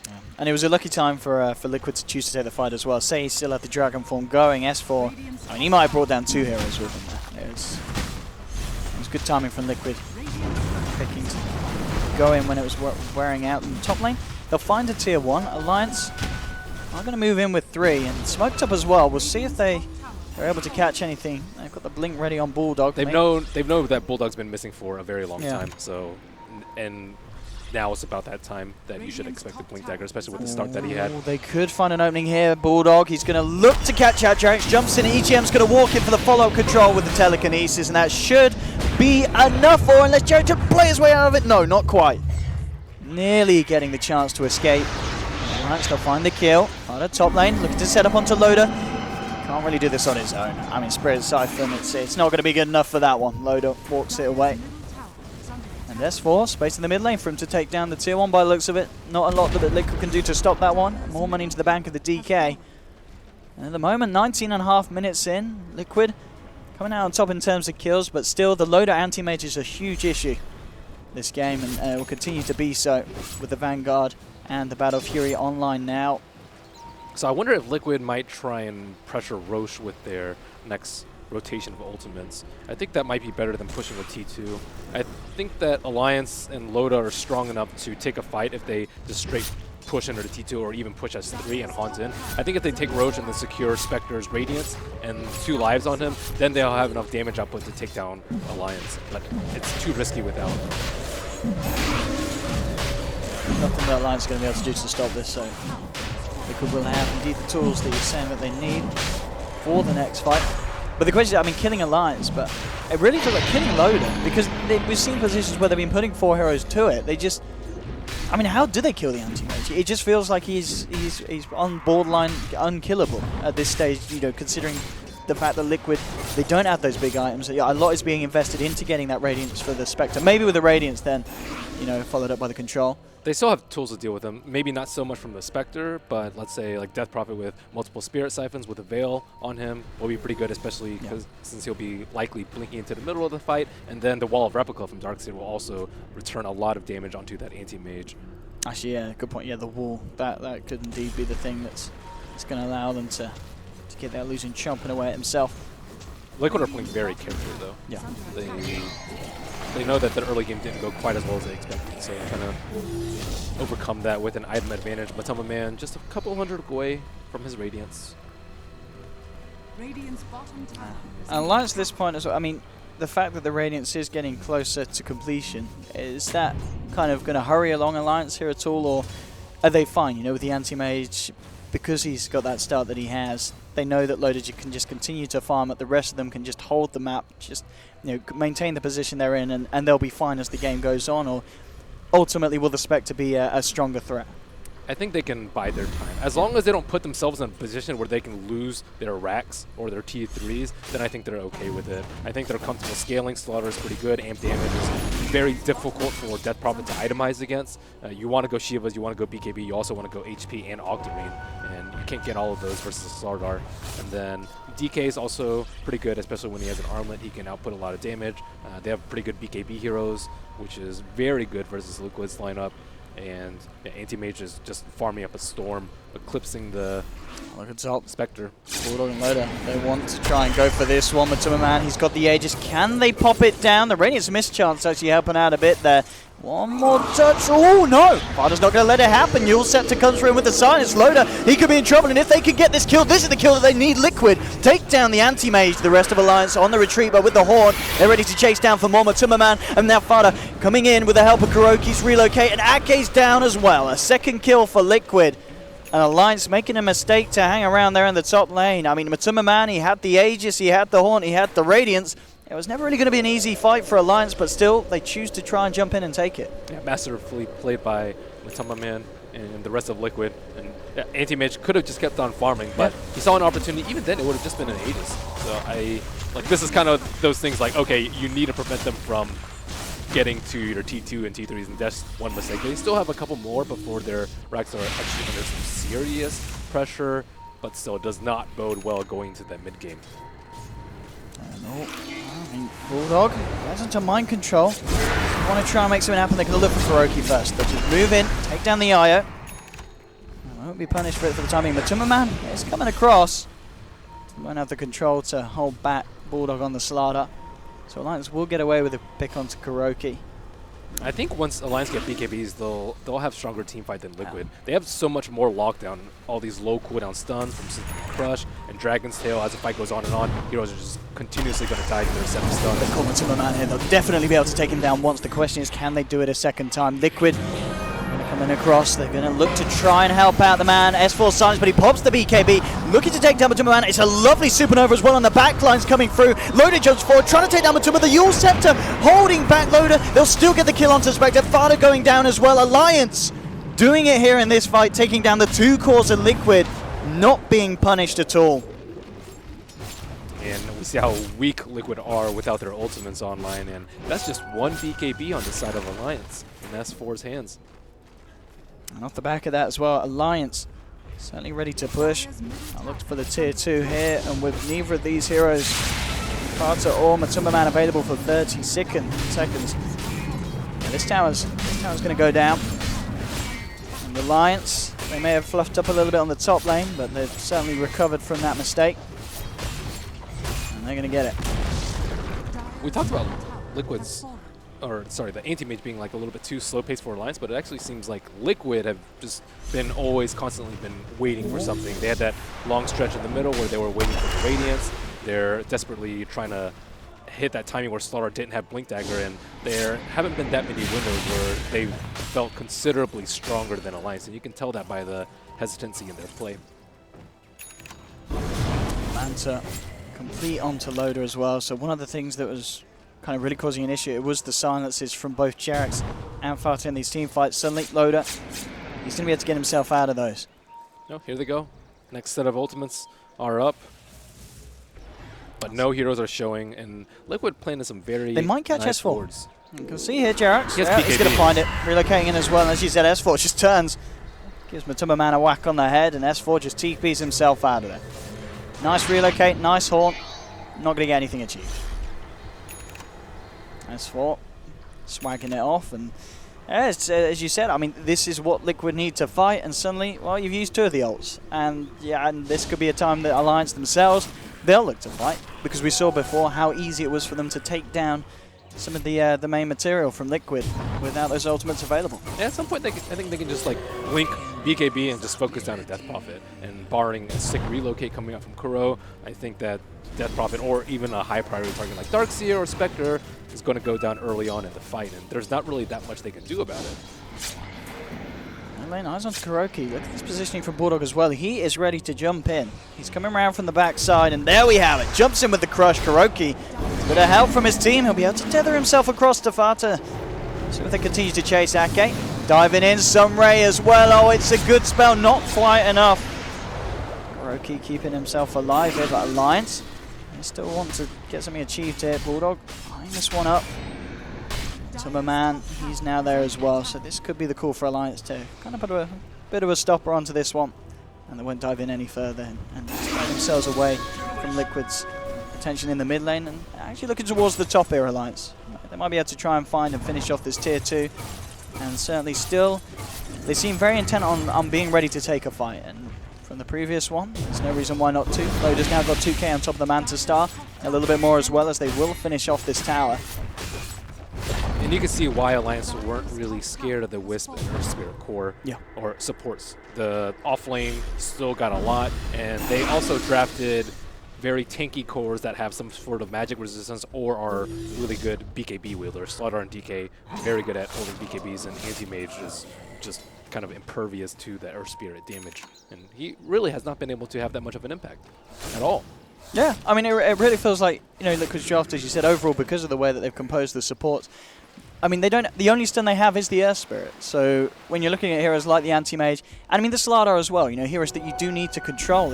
Yeah. And it was a lucky time for Liquid to choose to take the fight as well. Say he still had the Dragon form going. S4, I mean, he might have brought down 2 heroes with him there. It was good timing from Liquid. Picking to go in when it was wearing out in the top lane. They'll find a tier 1. Alliance are going to move in with 3 and smoked up as well. We'll see if they're able to catch anything. They've got the blink ready on Bulldog. They've known that Bulldog's been missing for a very long time. So, and now it's about that time that you should expect the Blink Dagger, especially with the start that he had. They could find an opening here. Bulldog, he's going to look to catch out Jarex. Jumps in. EGM's going to walk in for the follow-up control with the telekinesis, and that should be enough for unless Jarex can play his way out of it. No, not quite. Nearly getting the chance to escape. Alliance, they'll find the kill. On the top lane, looking to set up onto Loda. Can't really do this on his own. I mean, Spirit Siphon, it's not going to be good enough for that one. Loda walks it away. And S4, space in the mid lane for him to take down the tier 1 by the looks of it. Not a lot that Liquid can do to stop that one. More money into the bank of the DK. And at the moment, 19.5 minutes in, Liquid coming out on top in terms of kills, but still the Loda anti-mage is a huge issue this game, and will continue to be so with the Vanguard and the Battle Fury online now. So I wonder if Liquid might try and pressure Roche with their next rotation of ultimates. I think that might be better than pushing with T2. I think that Alliance and Loda are strong enough to take a fight if they just straight push into the T2 or even push S3 and haunt in. I think if they take Roche and then secure Spectre's Radiance and 2 lives on him, then they'll have enough damage output to take down Alliance. But it's too risky without. Nothing that Alliance is going to be able to do to stop this, so Liquid will have indeed the tools that you're saying that they need for the next fight. But the question is, I mean, killing Alliance, but it really feels like killing Loda, because we've seen positions where they've been putting 4 heroes to it. They just, I mean, how do they kill the anti-mage? It just feels like he's on borderline unkillable at this stage, you know, considering the fact that Liquid, they don't have those big items. A lot is being invested into getting that Radiance for the Spectre. Maybe with the Radiance then, you know, followed up by the Control. They still have tools to deal with them. Maybe not so much from the Spectre, but let's say like Death Prophet with multiple Spirit Siphons with a Veil on him will be pretty good, especially since he'll be likely blinking into the middle of the fight. And then the Wall of Replica from Darkseid will also return a lot of damage onto that anti-mage. Actually, yeah, good point. Yeah, the wall. That could indeed be the thing that's going to allow them to get that illusion chomping away at himself. Liquid are playing very carefully, though. Yeah. They know that the early game didn't go quite as well as they expected, so they kind of overcome that with an item advantage. But Timberman just a couple hundred away from his Radiance. Radiant's bottom tower. And Alliance at this point as well, I mean, the fact that the Radiance is getting closer to completion, is that kind of going to hurry along Alliance here at all, or are they fine, you know, with the anti-mage, because he's got that start that he has, they know that Loaded can just continue to farm it, the rest of them can just hold the map, just, you know, maintain the position they're in, and they'll be fine as the game goes on, or ultimately will the Spectre be a stronger threat? I think they can bide their time. As long as they don't put themselves in a position where they can lose their racks or their T3s, then I think they're okay with it. I think they're comfortable scaling. Slaughter is pretty good. Amp damage is very difficult for Death Prophet to itemize against. You want to go Shivas, you want to go BKB, you also want to go HP and Octarine, and you can't get all of those versus Slardar. And then DK is also pretty good, especially when he has an armlet. He can output a lot of damage. They have pretty good BKB heroes, which is very good versus Liquid's lineup. And yeah, Anti-Mage is just farming up a Storm, eclipsing the Spectre. Bulldog and Loader, they want to try and go for this one. Matuma Man, he's got the Aegis. Can they pop it down? The Radiant's missed chance actually helping out a bit there. One more touch. Oh no! Father's not going to let it happen. Yule Scepter comes through with the silence. Loader, he could be in trouble, and if they can get this kill, this is the kill that they need. Liquid take down the anti-mage. The rest of Alliance on the retreat, but with the Horn, they're ready to chase down for more. Matuma Man, and now Father coming in with the help of Kuroki's relocate, and Ake's down as well. A second kill for Liquid. And Alliance making a mistake to hang around there in the top lane. I mean, Matuma Man, he had the Aegis, he had the Horn, he had the Radiance. It was never really going to be an easy fight for Alliance, but still, they choose to try and jump in and take it. Yeah, masterfully played by Matuma Man and the rest of Liquid. And yeah, Anti-Mage could have just kept on farming, but he saw an opportunity. Even then, it would have just been an Aegis. So this is kind of those things like, okay, you need to prevent them from getting to your T2 and T3s, and that's one mistake. They still have a couple more before their racks are actually under some serious pressure, but still, it does not bode well going into that mid game. No, I mean, Bulldog gets into mind control. If you want to try and make something happen, they're going to look for Kuroki first. They'll just move in, take down the Io. I won't be punished for it for the time being. Matuma Man is coming across. Won't have the control to hold back Bulldog on the Slardar. So Alliance will get away with a pick onto Kuroki. I think once Alliance get BKBs, they'll have stronger team fight than Liquid. They have so much more lockdown. All these low cooldown stuns from Symphony Crush and Dragon's Tail. As the fight goes on and on, heroes are just continuously going to die to their 7 stuns. They call Matuma Man here. They'll definitely be able to take him down once. The question is, can they do it a second time? Liquid coming across. They're going to look to try and help out the man. S4 silence, but he pops the BKB. Looking to take down Matuma Man. It's a lovely supernova as well on the back lines coming through. Loader jumps forward, trying to take down Matuma. The Yule Scepter holding back Loader. They'll still get the kill onto Spectre. Fada going down as well. Alliance doing it here in this fight, taking down the 2 cores of Liquid, not being punished at all. And we see how weak Liquid are without their ultimates online, and that's just one BKB on the side of Alliance in S4's hands. And off the back of that as well, Alliance certainly ready to push. I looked for the tier 2 here, and with neither of these heroes, Fata or Matuma Man, available for 30 seconds. Yeah, this tower's going to go down. And Alliance, they may have fluffed up a little bit on the top lane, but they've certainly recovered from that mistake. And they're going to get it. We talked about Liquid's, the Anti-Mage being like a little bit too slow-paced for Alliance, but it actually seems like Liquid have just been constantly been waiting for something. They had that long stretch in the middle where they were waiting for the Radiance. They're desperately trying to hit that timing where Slaughter didn't have Blink Dagger, and there haven't been that many windows where they felt considerably stronger than Alliance, and you can tell that by the hesitancy in their play. Manta complete onto Loader as well, so one of the things that was kind of really causing an issue, it was the silences from both Jerax and Fata in these team fights. Suddenly Loader, he's going to be able to get himself out of those. No, here they go. Next set of ultimates are up. But no heroes are showing, and Liquid playing in some very They might catch nice S4. boards. You can see here Jerax, Yes, he's going to find it, relocating in as well. And as you said, S4 just turns, gives Matuma Man a whack on the head, and S4 just TPs himself out of there. Nice relocate, nice horn, not going to get anything achieved. S4 swagging it off, and as you said, I mean, this is what Liquid need to fight, and suddenly, well, you've used 2 of the ults, and yeah, and this could be a time that Alliance themselves, they'll look to fight, because we saw before how easy it was for them to take down some of the main material from Liquid without those ultimates available. Yeah, at some point, I think they can just like blink BKB and just focus down to Death Prophet. And barring a sick relocate coming out from Kuro, I think that Death Prophet or even a high priority target like Darkseer or Spectre is going to go down early on in the fight, and there's not really that much they can do about it. Laying eyes onto Kuroki. Look at this positioning from Bulldog as well. He is ready to jump in. He's coming around from the backside, and there we have it. Jumps in with the crush. Kuroki, a bit of help from his team. He'll be able to tether himself across to Fata. See if they continue to chase Ake. Diving in, Sunray as well. Oh, it's a good spell, not quite enough. Kuroki keeping himself alive here, but Alliance, they still want to get something achieved here. Bulldog eyeing this one up. Man, he's now there as well, so this could be the call for Alliance to kind of put a bit of a stopper onto this one, and they won't dive in any further and spread themselves away from Liquid's attention in the mid lane, and actually looking towards the top here, Alliance. They might be able to try and find and finish off this tier 2, and certainly still, they seem very intent on being ready to take a fight, and from the previous one, there's no reason why not to. Loda's now got 2k on top of the Manta Star, a little bit more as well, as they will finish off this tower. And you can see why Alliance weren't really scared of the Wisp and her Spirit Core or supports. The offlane still got a lot, and they also drafted very tanky cores that have some sort of magic resistance or are really good BKB wielders. Slaughter and DK, very good at holding BKBs, and Anti-Mage is just kind of impervious to the Earth Spirit damage. And he really has not been able to have that much of an impact at all. Yeah, I mean, it really feels like, you know, Liquid's draft, as you said, overall, because of the way that they've composed the supports, I mean, the only stun they have is the Earth Spirit. So when you're looking at heroes like the Anti-Mage, and I mean the Slardar as well, you know, heroes that you do need to control,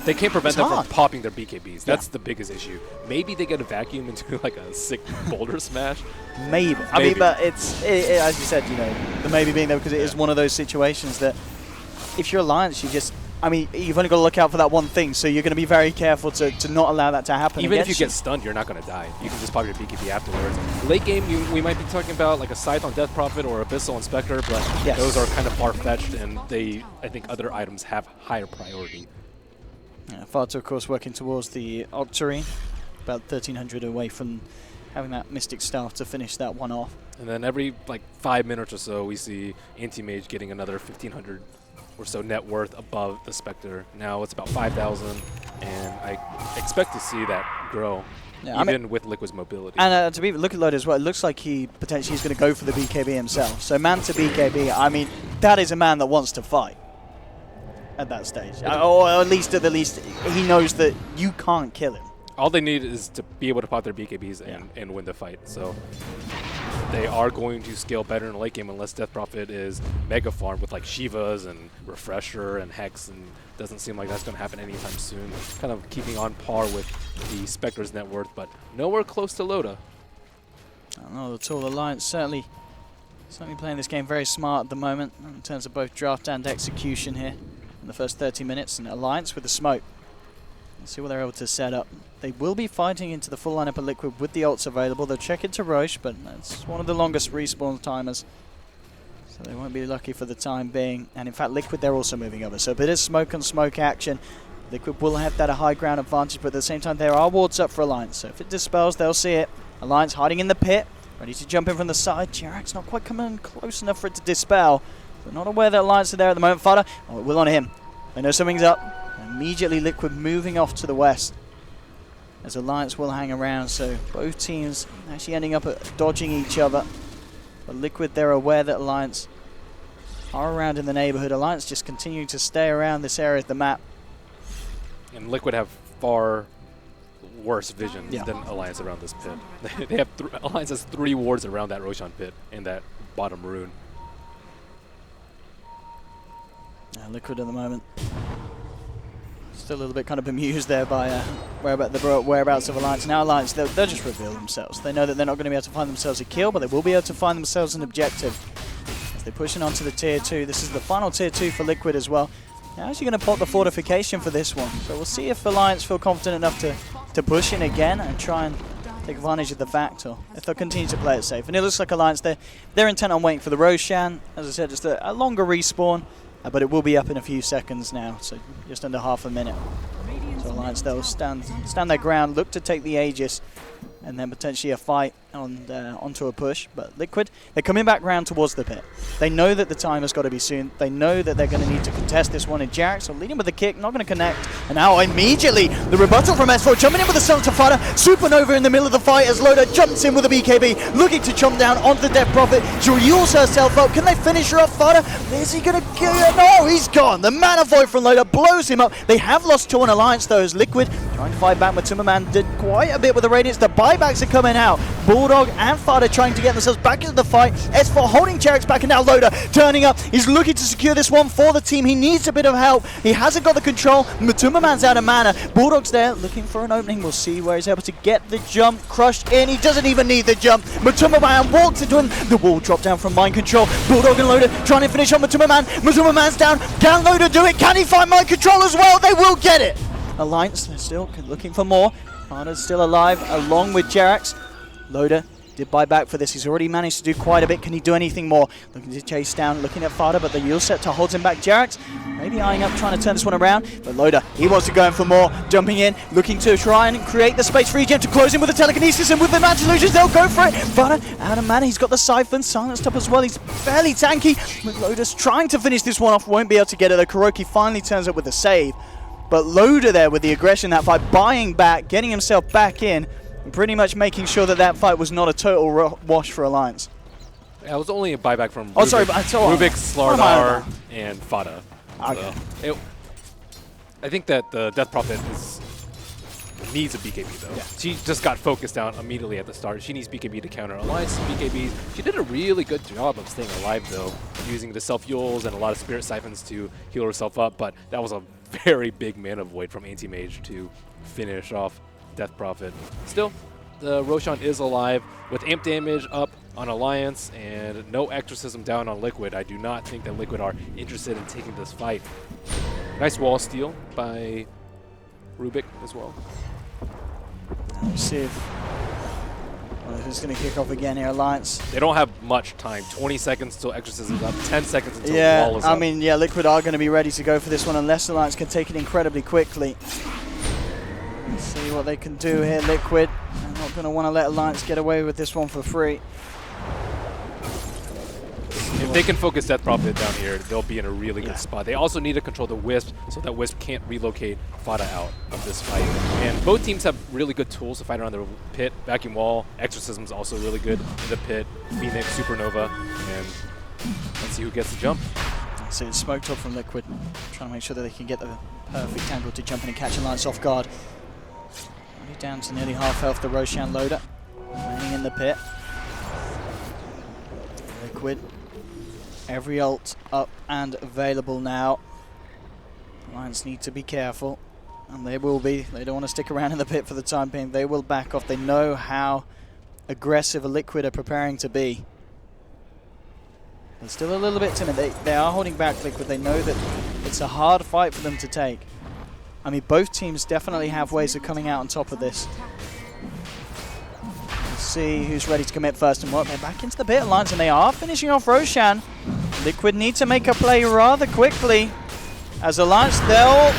they can't prevent them from popping their BKBs. That's the biggest issue. Maybe they get a vacuum into like a sick boulder smash. Maybe. I mean, but it's as you said, you know, the maybe being there because it is one of those situations that if you're Alliance, I mean, you've only got to look out for that one thing, so you're going to be very careful to not allow that to happen. Even if you get stunned, you're not going to die. You can just pop your BKB afterwards. Late game, we might be talking about like a Scythe on Death Prophet or Abyssal on Spectre, but those are kind of far-fetched, and I think other items have higher priority. Yeah, Fata, of course, working towards the Octarine, about 1,300 away from having that Mystic Staff to finish that one off. And then every like 5 minutes or so, we see Anti-Mage getting another 1,500 or so net worth above the Spectre. Now it's about 5,000, and I expect to see that grow, even with Liquid's mobility. And to look at Loda as well, it looks like he potentially is going to go for the BKB himself. So Manta BKB, I mean, that is a man that wants to fight at that stage. Or at least he knows that you can't kill him. All they need is to be able to pop their BKBs and win the fight. So they are going to scale better in the late game unless Death Prophet is mega farm with like Shivas and Refresher and Hex, and doesn't seem like that's going to happen anytime soon. Kind of keeping on par with the Spectre's net worth, but nowhere close to Loda. I don't know at all. Alliance certainly playing this game very smart at the moment in terms of both draft and execution here in the first 30 minutes, and Alliance with the smoke. Let's see what they're able to set up. They will be fighting into the full lineup of Liquid with the ults available. They'll check into Roche, but that's one of the longest respawn timers, so they won't be lucky for the time being. And in fact, Liquid, they're also moving over, so a bit of smoke on smoke action. Liquid will have that high ground advantage, but at the same time, there are wards up for Alliance, so if it dispels, they'll see it. Alliance hiding in the pit, ready to jump in from the side. Jirak's not quite coming close enough for it to dispel. They're not aware that Alliance are there at the moment. Fada, oh, it will on him. They know something's up. Immediately Liquid moving off to the west, as Alliance will hang around, so both teams actually ending up dodging each other. But Liquid, they're aware that Alliance are around in the neighborhood. Alliance just continuing to stay around this area of the map. And Liquid have far worse vision than Alliance around this pit. They have Alliance has 3 wards around that Roshan pit in that bottom rune. Liquid at the moment still a little bit kind of bemused there by the whereabouts of Alliance. Now Alliance, they'll just reveal themselves. They know that they're not going to be able to find themselves a kill, but they will be able to find themselves an objective. As they're pushing on to the tier 2. This is the final tier 2 for Liquid as well. Now actually going to pop the fortification for this one. So we'll see if Alliance feel confident enough to push in again and try and take advantage of the fact, or if they'll continue to play it safe. And it looks like Alliance, they're intent on waiting for the Roshan. As I said, just a longer respawn. But it will be up in a few seconds now, so just under half a minute. So Alliance, they'll stand their ground, look to take the Aegis, and then potentially a fight onto a push, but Liquid, they're coming back round towards the pit. They know that the time has got to be soon. They know that they're going to need to contest this one in Jarek, so leading with the kick, not going to connect. And now immediately, the rebuttal from S4, jumping in with the Celta Fighter, Supernova in the middle of the fight as Loda jumps in with a BKB, looking to jump down onto the Death Prophet. She reels herself up. Can they finish her off, Fighter? Is he going to kill her? No, he's gone. The Mana Void from Loda blows him up. They have lost 2 on Alliance, though, as Liquid trying to fight back. Matumbaman did quite a bit with the Radiance. The buybacks are coming out. Bulldog and Fada trying to get themselves back into the fight. S4 holding Jarek's back, and now Loda turning up. He's looking to secure this one for the team. He needs a bit of help. He hasn't got the control. Matumbaman's out of mana. Bulldog's there looking for an opening. We'll see where he's able to get the jump. Crushed in. He doesn't even need the jump. Matumbaman walks into him. The wall dropped down from Mind Control. Bulldog and Loda trying to finish on Matumbaman. Matumbaman's down. Can Loda do it? Can he find Mind Control as well? They will get it. Alliance, they're still looking for more. Fada's still alive along with Jerax. Loda did buy back for this. He's already managed to do quite a bit. Can he do anything more? Looking to chase down, looking at Fada, but the Yule Scepter holds him back. Jerax maybe eyeing up, trying to turn this one around. But Loda, he wants to go in for more. Jumping in, looking to try and create the space for Regen to close in with the telekinesis, and with the magic illusions, they'll go for it. Fada out of mana. He's got the Siphon, silenced up as well. He's fairly tanky. But Loda's trying to finish this one off. Won't be able to get it. The Kuroki finally turns up with the save. But Loda there with the aggression in that fight, buying back, getting himself back in, and pretty much making sure that that fight was not a total wash for Alliance. Yeah, it was only a buyback from Rubik, sorry, but Rubik, Slardar, and Fada. Okay. So I think that the Death Prophet needs a BKB though. Yeah. She just got focused down immediately at the start. She needs BKB to counter Alliance BKBs. She did a really good job of staying alive though, using the self-fuels and a lot of Spirit Siphons to heal herself up, but that was a very big mana void from Anti-Mage to finish off Death Prophet. Still, the Roshan is alive with amp damage up on Alliance and no Exorcism down on Liquid. I do not think that Liquid are interested in taking this fight. Nice wall steal by Rubik as well. Let's see if who's going to kick off again here, Alliance. They don't have much time. 20 seconds till Exorcism's up, 10 seconds until the wall is up. I mean, yeah, Liquid are going to be ready to go for this one unless Alliance can take it incredibly quickly. Let's see what they can do here, Liquid. They're not going to want to let Alliance get away with this one for free. If they can focus Death Prophet down here, they'll be in a really good spot. They also need to control the Wisp so that Wisp can't relocate Fada out of this fight. And both teams have really good tools to fight around the pit. Vacuum Wall, Exorcism is also really good in the pit. Phoenix, Supernova, and let's see who gets the jump. So it's smoked up from Liquid, trying to make sure that they can get the perfect angle to jump in and catch Alliance off guard. Only down to nearly half health, the Roshan Loader, remaining in the pit. Liquid. Every ult up and available now. Alliance need to be careful, and they will be. They don't want to stick around in the pit for the time being. They will back off. They know how aggressive a Liquid are preparing to be. They're still a little bit timid. They are holding back Liquid. They know that it's a hard fight for them to take. I mean, both teams definitely have ways of coming out on top of this. See who's ready to commit first and what. They're back into the pit, Alliance, and they are finishing off Roshan. Liquid need to make a play rather quickly. As Alliance, they'll...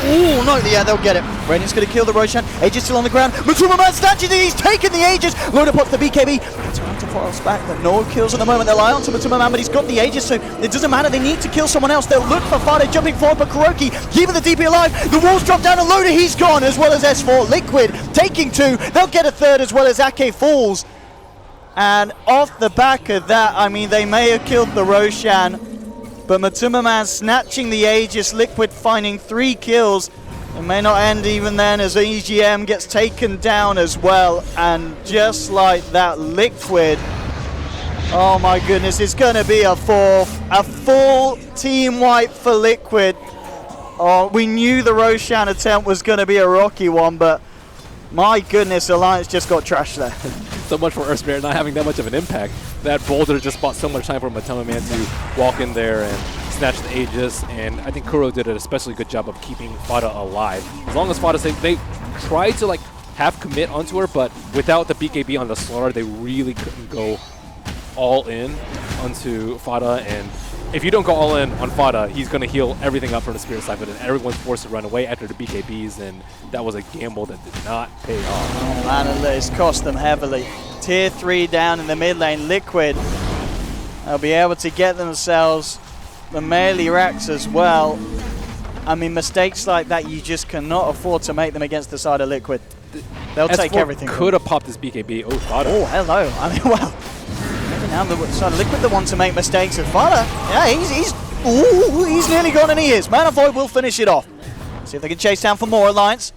no, yeah, they'll get it. Radiant's going to kill the Roshan. Aegis still on the ground. Matumbaman snatches it. He's taken the Aegis. Loader pops the BKB. It's around to Forest back, but no kills at the moment. They'll eye onto Matumbaman, but he's got the Aegis, so it doesn't matter. They need to kill someone else. They'll look for Fada jumping forward, but Kuroki keeping the DP alive. The walls drop down, and Loader, he's gone, as well as S4. Liquid taking 2. They'll get a 3rd, as well as Ake falls. And off the back of that, I mean, they may have killed the Roshan, but Matumbaman snatching the Aegis, Liquid finding 3 kills. It may not end even then, as EGM gets taken down as well. And just like that, Liquid, oh my goodness, it's going to be a 4th. A full team wipe for Liquid. Oh, we knew the Roshan attempt was going to be a rocky one, but my goodness, Alliance just got trashed there. So much for Earth Spirit not having that much of an impact. That boulder just bought so much time for Matumbaman to walk in there and snatch the Aegis, and I think Kuro did an especially good job of keeping Fada alive. As long as Fada safe, they tried to like have commit onto her, but without the BKB on the Slaughter, they really couldn't go all in onto Fada, and if you don't go all in on Fada, he's going to heal everything up from the Spirit Siphon, and everyone's forced to run away after the BKBs, and that was a gamble that did not pay off. Manilla has cost them heavily. Tier 3 down in the mid lane. Liquid, they'll be able to get themselves the melee racks as well. I mean, mistakes like that, you just cannot afford to make them against the side of Liquid. They'll take everything. Could have popped his BKB. Oh, Fada. Oh, hello. I mean, well, maybe now the side of Liquid the one to make mistakes with Fada. Yeah, he's nearly gone, and he is. Man of Void will finish it off. See if they can chase down for more Alliance.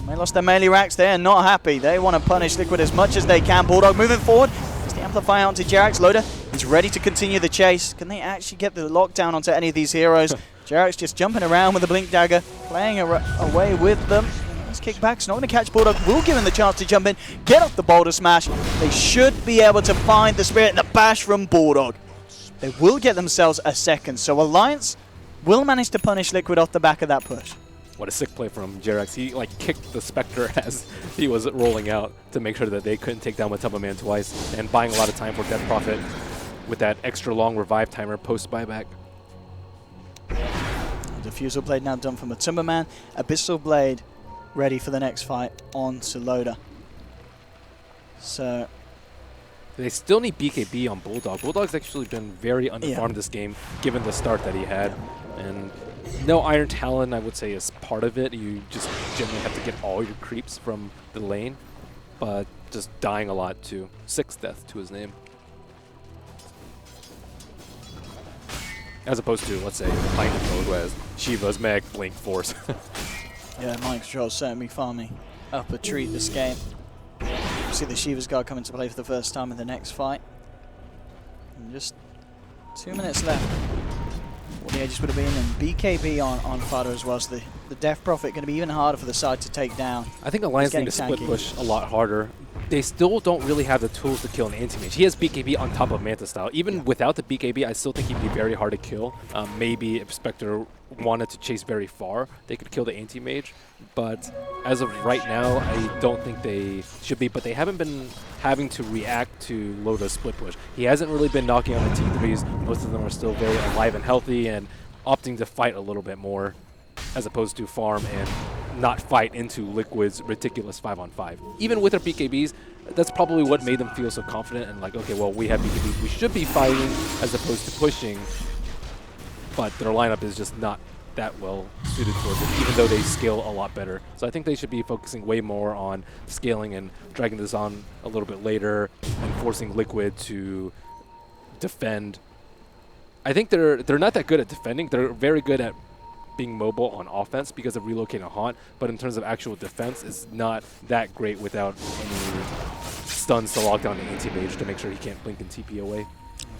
They lost their melee racks. They're not happy. They want to punish Liquid as much as they can. Bulldog moving forward. It's the Amplify onto Jerax. Loader is ready to continue the chase. Can they actually get the lockdown onto any of these heroes? Jerax just jumping around with the Blink Dagger, playing away with them. Let's kick back. It's not going to catch Bulldog. Will give him the chance to jump in, get off the Boulder Smash. They should be able to find the Spirit and the Bash from Bulldog. They will get themselves a second. So Alliance will manage to punish Liquid off the back of that push. What a sick play from Jerax. He like kicked the Spectre as he was rolling out to make sure that they couldn't take down Matumba Man twice, and buying a lot of time for Death Prophet with that extra long revive timer post buyback. Diffusal Blade now done for Matumba Man. Abyssal Blade ready for the next fight on to Loader. So they still need BKB on Bulldog. Bulldog's actually been very underfarmed this game, given the start that he had. And no Iron Talon, I would say, is part of it. You just generally have to get all your creeps from the lane, but just dying a lot too. 6 death to his name. As opposed to, let's say, Mind Control, who has Shiva's Meg, Blink, Force. yeah, Mind Control certainly farming up a treat this game. See the Shiva's Guard come into play for the first time in the next fight. And just 2 minutes left. What the edges would have been, and BKB on Fada as well. So the Death Prophet going to be even harder for the side to take down. I think Alliance need to split push a lot harder. They still don't really have the tools to kill an anti-mage. He has BKB on top of Manta Style. Even without the BKB, I still think he'd be very hard to kill. Maybe if Spectre wanted to chase very far, they could kill the anti-mage. But as of right now, I don't think they should be. But they haven't been having to react to Loda's split push. He hasn't really been knocking on the T3s. Most of them are still very alive and healthy and opting to fight a little bit more as opposed to farm and not fight into Liquid's ridiculous 5-on-5. Even with their BKBs, that's probably what made them feel so confident and like, okay, well, we have BKBs, we should be fighting as opposed to pushing, but their lineup is just not that well suited towards it, even though they scale a lot better. So I think they should be focusing way more on scaling and dragging this on a little bit later and forcing Liquid to defend. I think they're not that good at defending. They're very good at being mobile on offense because of relocating a haunt, but in terms of actual defense, it's not that great without any stuns to lock down the anti-mage to make sure he can't blink and TP away.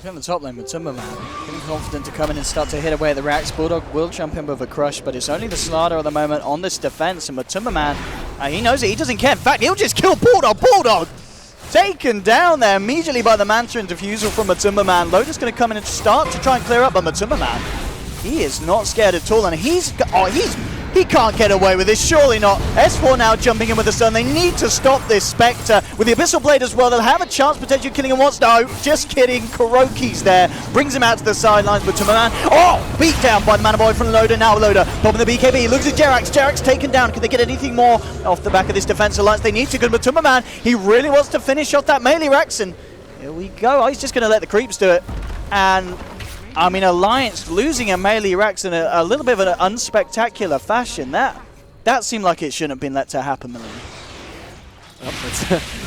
On the top lane with Matumba Man, getting confident to come in and start to hit away at the racks. Bulldog will jump in with a crush, but it's only the Slardar at the moment on this defense, and Matumba Man, he knows it, he doesn't care. In fact, he'll just kill Bulldog. Bulldog taken down there immediately by the Manta and Diffusal from Matumba Man. Loda's going to come in and start to try and clear up, but Matumba Man, he is not scared at all, and he can't get away with this, surely not. S4 now jumping in with the stun. They need to stop this Spectre. With the Abyssal Blade as well, they'll have a chance potentially killing him once. No, just kidding. Kuroki's there. Brings him out to the sidelines, but Matumba Man, beat down by the Mana Boy from Loader. Now Loader popping the BKB. Looks at Jerax. Jerax taken down. Can they get anything more off the back of this defense alliance? They need to. Good Matumba Man, he really wants to finish off that melee Rex, and here we go. Oh, he's just going to let the creeps do it. And I mean, Alliance losing a melee Rex in a little bit of an unspectacular fashion. That seemed like it shouldn't have been let to happen, Manilla.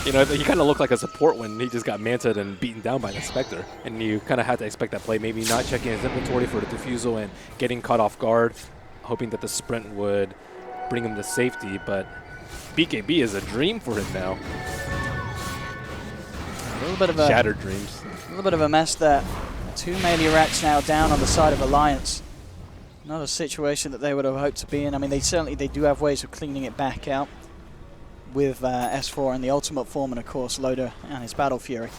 You know, he kind of looked like a support when he just got manted and beaten down by the Spectre. And you kind of had to expect that play, maybe not checking his inventory for the Diffusal and getting caught off guard, hoping that the sprint would bring him to safety. But BKB is a dream for him now. A little bit of a shattered dreams. A little bit of a mess there. 2 melee racks now down on the side of Alliance. Not a situation that they would have hoped to be in. I mean, they do have ways of cleaning it back out with S4 in the ultimate form, and of course Loader and his Battle Fury.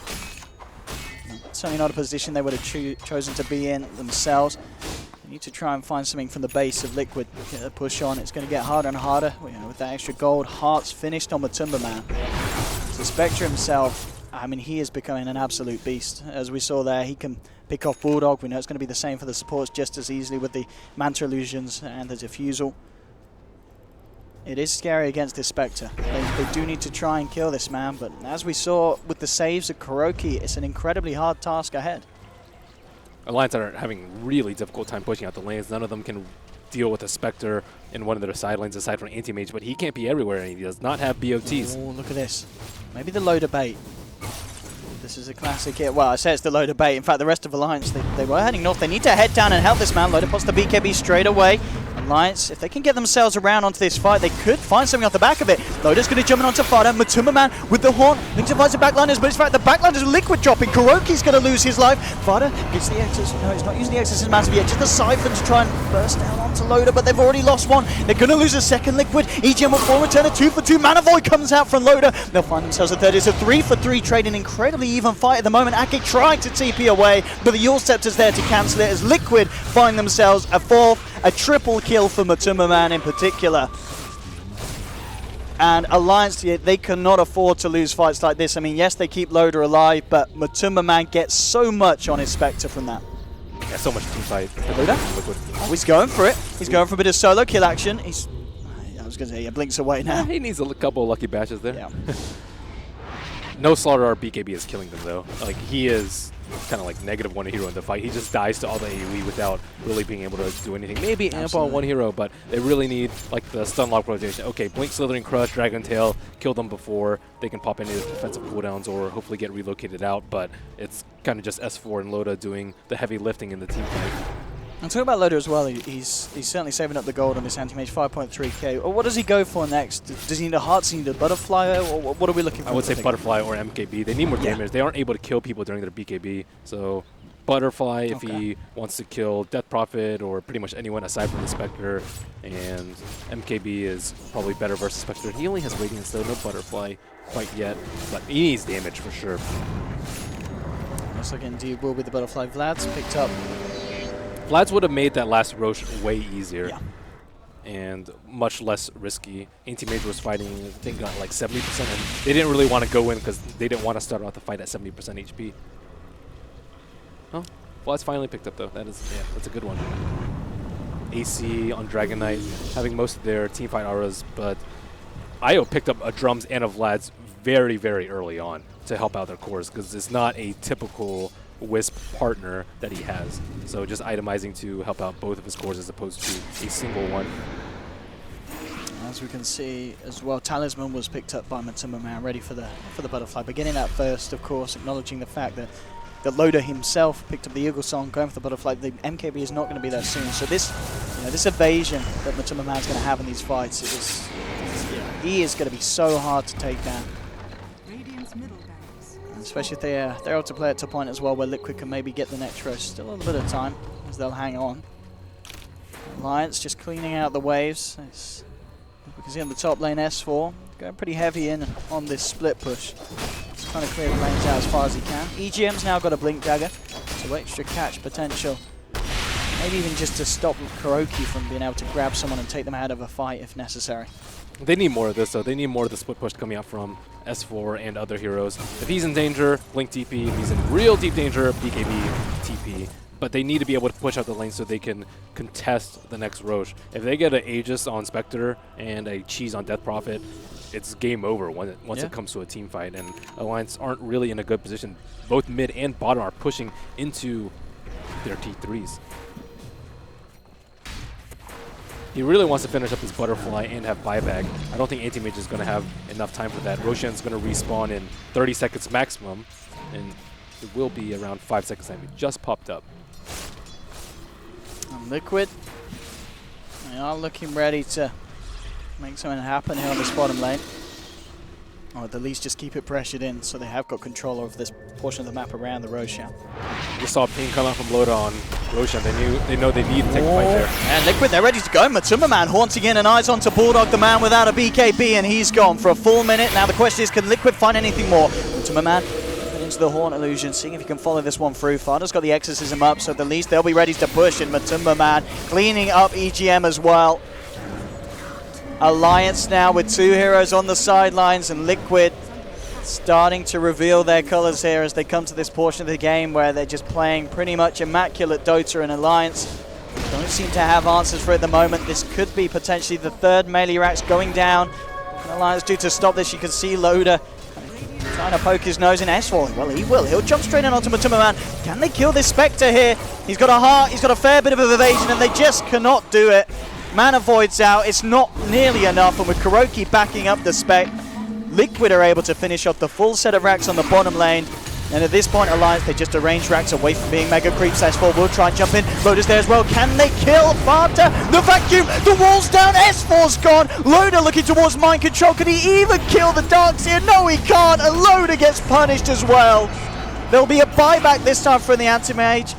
Certainly not a position they would have chosen to be in themselves. They need to try and find something from the base of Liquid. Get a push on. It's going to get harder and harder. With that extra gold, Hearts finished on Matumba Man. So Spectre himself, I mean, he is becoming an absolute beast. As we saw there, he can pick off Bulldog. We know it's going to be the same for the supports just as easily with the Manta Illusions and the Diffusal. It is scary against this Spectre. They do need to try and kill this man, but as we saw with the saves of KuroKy, it's an incredibly hard task ahead. Alliance are having really difficult time pushing out the lanes. None of them can deal with a Spectre in one of their side lanes aside from Anti-Mage, but he can't be everywhere and he does not have BOTs. Oh, look at this. Maybe the loader bait. This is a classic here. Well, I say it's the loader bait. In fact, the rest of Alliance, they were heading north. They need to head down and help this man. Loader pots the BKB straight away. Alliance, if they can get themselves around onto this fight, they could find something off the back of it. Loader's going to jump in onto Fada. Matuma Man with the horn. Link divides the backliners, but it's fact the backliners are liquid dropping. KuroKy's going to lose his life. Fada gets the Exorcism. No, he's not using the Exorcism massive yet. Just the Siphon to try and burst down onto Loader, but they've already lost one. They're going to lose a second liquid. EGM will form return a 2-for-2. Mana Void comes out from Loader. They'll find themselves a third. It's a 3-for-3 trade, an incredibly even fight at the moment. Ake trying to TP away, but the Yule Scepter's there to cancel it as Liquid find themselves a fourth, a triple kill for Matuma Man in particular. And Alliance, they cannot afford to lose fights like this. I mean, yes, they keep Loader alive, but Matuma Man gets so much on his Spectre from that. Yeah, so much team fight. Loader? Oh, he's going for it. He's going for a bit of solo kill action. I was going to say, he blinks away now. He needs a couple of lucky bashes there. Yeah. No Slaughter or BKB is killing them though. Like, he is kind of like -1 hero in the fight. He just dies to all the AoE without really being able to do anything. Maybe amp on one hero, but they really need like the stun lock rotation. Okay, Blink, Slithering Crush, Dragon Tail, kill them before they can pop any of the defensive cooldowns or hopefully get relocated out, but it's kind of just S4 and Loda doing the heavy lifting in the team fight. And talking about Loader as well, he's certainly saving up the gold on this Anti-Mage, 5.3k. What does he go for next? Does he need a heart? Does he need a butterfly? Or what are we looking for? I would say butterfly or MKB. They need more damage. They aren't able to kill people during their BKB. So butterfly if he wants to kill Death Prophet or pretty much anyone aside from the Spectre. And MKB is probably better versus Spectre. He only has Radiance though, no butterfly quite yet. But he needs damage for sure. Looks like indeed will be the butterfly. Vlad's picked up. Vlad's would have made that last Roche way easier and much less risky. Anti-Mage was fighting, I think, got like 70%, and they didn't really want to go in because they didn't want to start off the fight at 70% HP. Oh, Vlad's finally picked up though. That's a good one. AC on Dragon Knight, having most of their teamfight auras, but IO picked up a Drums and a Vlad's very, very early on to help out their cores because it's not a typical Wisp partner that he has. So just itemizing to help out both of his cores as opposed to a single one. As we can see as well, Talisman was picked up by Matuma Man, ready for the butterfly. But getting that first, of course, acknowledging the fact that Loader himself picked up the Eagle Song, going for the butterfly. The MKB is not going to be there soon. So this, this evasion that Matuma Man's going to have in these fights he is going to be so hard to take down. Especially if they're able to play it to a point as well where Liquid can maybe get the next rush. Still a little bit of time as they'll hang on. Alliance just cleaning out the waves. We can see on the top lane S4 going pretty heavy in on this split push. Just trying to clear the lanes out as far as he can. EGM's now got a Blink Dagger, so extra catch potential. Maybe even just to stop KuroKy from being able to grab someone and take them out of a fight if necessary. They need more of this, though. They need more of the split push coming out from S4 and other heroes. If he's in danger, Blink TP. If he's in real deep danger, BKB TP. But they need to be able to push out the lane so they can contest the next Roche. If they get an Aegis on Spectre and a Cheese on Death Prophet, it's game over once it comes to a team fight. And Alliance aren't really in a good position. Both mid and bottom are pushing into their T3s. He really wants to finish up his butterfly and have buyback. I don't think Anti-Mage is going to have enough time for that. Roshan's going to respawn in 30 seconds maximum, and it will be around 5 seconds time. It just popped up. And Liquid, they are looking ready to make something happen here on this bottom lane. Or at the least just keep it pressured in so they have got control over this portion of the map around the Roshan. You saw ping come out from Loda on Roshan. They know they need to take a fight there. And Liquid, they're ready to go. Matuma Man haunting in and eyes onto Bulldog, the man without a BKB, and he's gone for a full minute. Now the question is, can Liquid find anything more? Matuma Man into the Horn Illusion, seeing if he can follow this one through. Fada's got the Exorcism up, so at the least they'll be ready to push, and Matuma Man cleaning up EGM as well. Alliance now with two heroes on the sidelines, and Liquid starting to reveal their colors here as they come to this portion of the game where they're just playing pretty much immaculate Dota and Alliance. Don't seem to have answers for it at the moment. This could be potentially the third melee racks going down. Alliance do to stop this. You can see Loader trying to poke his nose in S4. Well, he will. He'll jump straight in onto Matuma. Can they kill this Spectre here? He's got a heart. He's got a fair bit of evasion, and they just cannot do it. Mana Void's out. It's not nearly enough, and with Kuroki backing up the Spec, Liquid are able to finish off the full set of racks on the bottom lane. And at this point, Alliance, they just arrange racks away from being mega creeps. S4 will try and jump in. Loader's there as well. Can they kill Fanta? The vacuum, the wall's down. S4's gone. Loader looking towards mind control. Could he even kill the Darkseer? No, he can't. And Loader gets punished as well. There'll be a buyback this time from the Anti-Mage.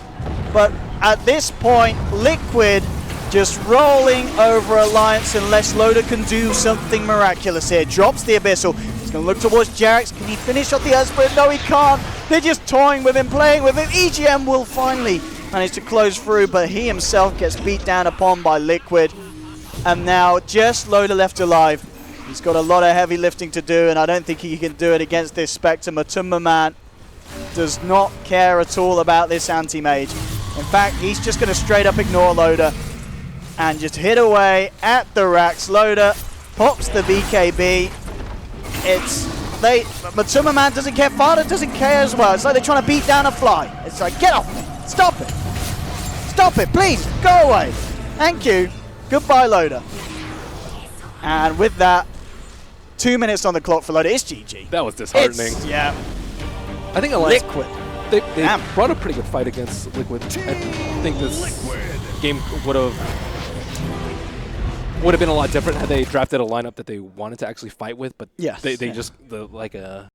But at this point, Liquid just rolling over Alliance unless Loader can do something miraculous here. Drops the Abyssal. He's going to look towards Jarex. Can he finish off the Earthspirit? No, he can't. They're just toying with him, playing with him. EGM will finally manage to close through, but he himself gets beat down upon by Liquid. And now just Loader left alive. He's got a lot of heavy lifting to do, and I don't think he can do it against this Spectre. Matuma Man does not care at all about this Anti-Mage. In fact, he's just going to straight up ignore Loader and just hit away at the racks. Loader pops the BKB. Matuma Man doesn't care. Fada doesn't care as well. It's like they're trying to beat down a fly. It's like, get off me. Stop it. Stop it, please. Go away. Thank you. Goodbye, Loader. And with that, 2 minutes on the clock for Loader. It's GG. That was disheartening. Yeah. I think Alliance, Liquid. They brought a pretty good fight against Liquid. I think this game would have been a lot different had they drafted a lineup that they wanted to actually fight with, but yes, they just like a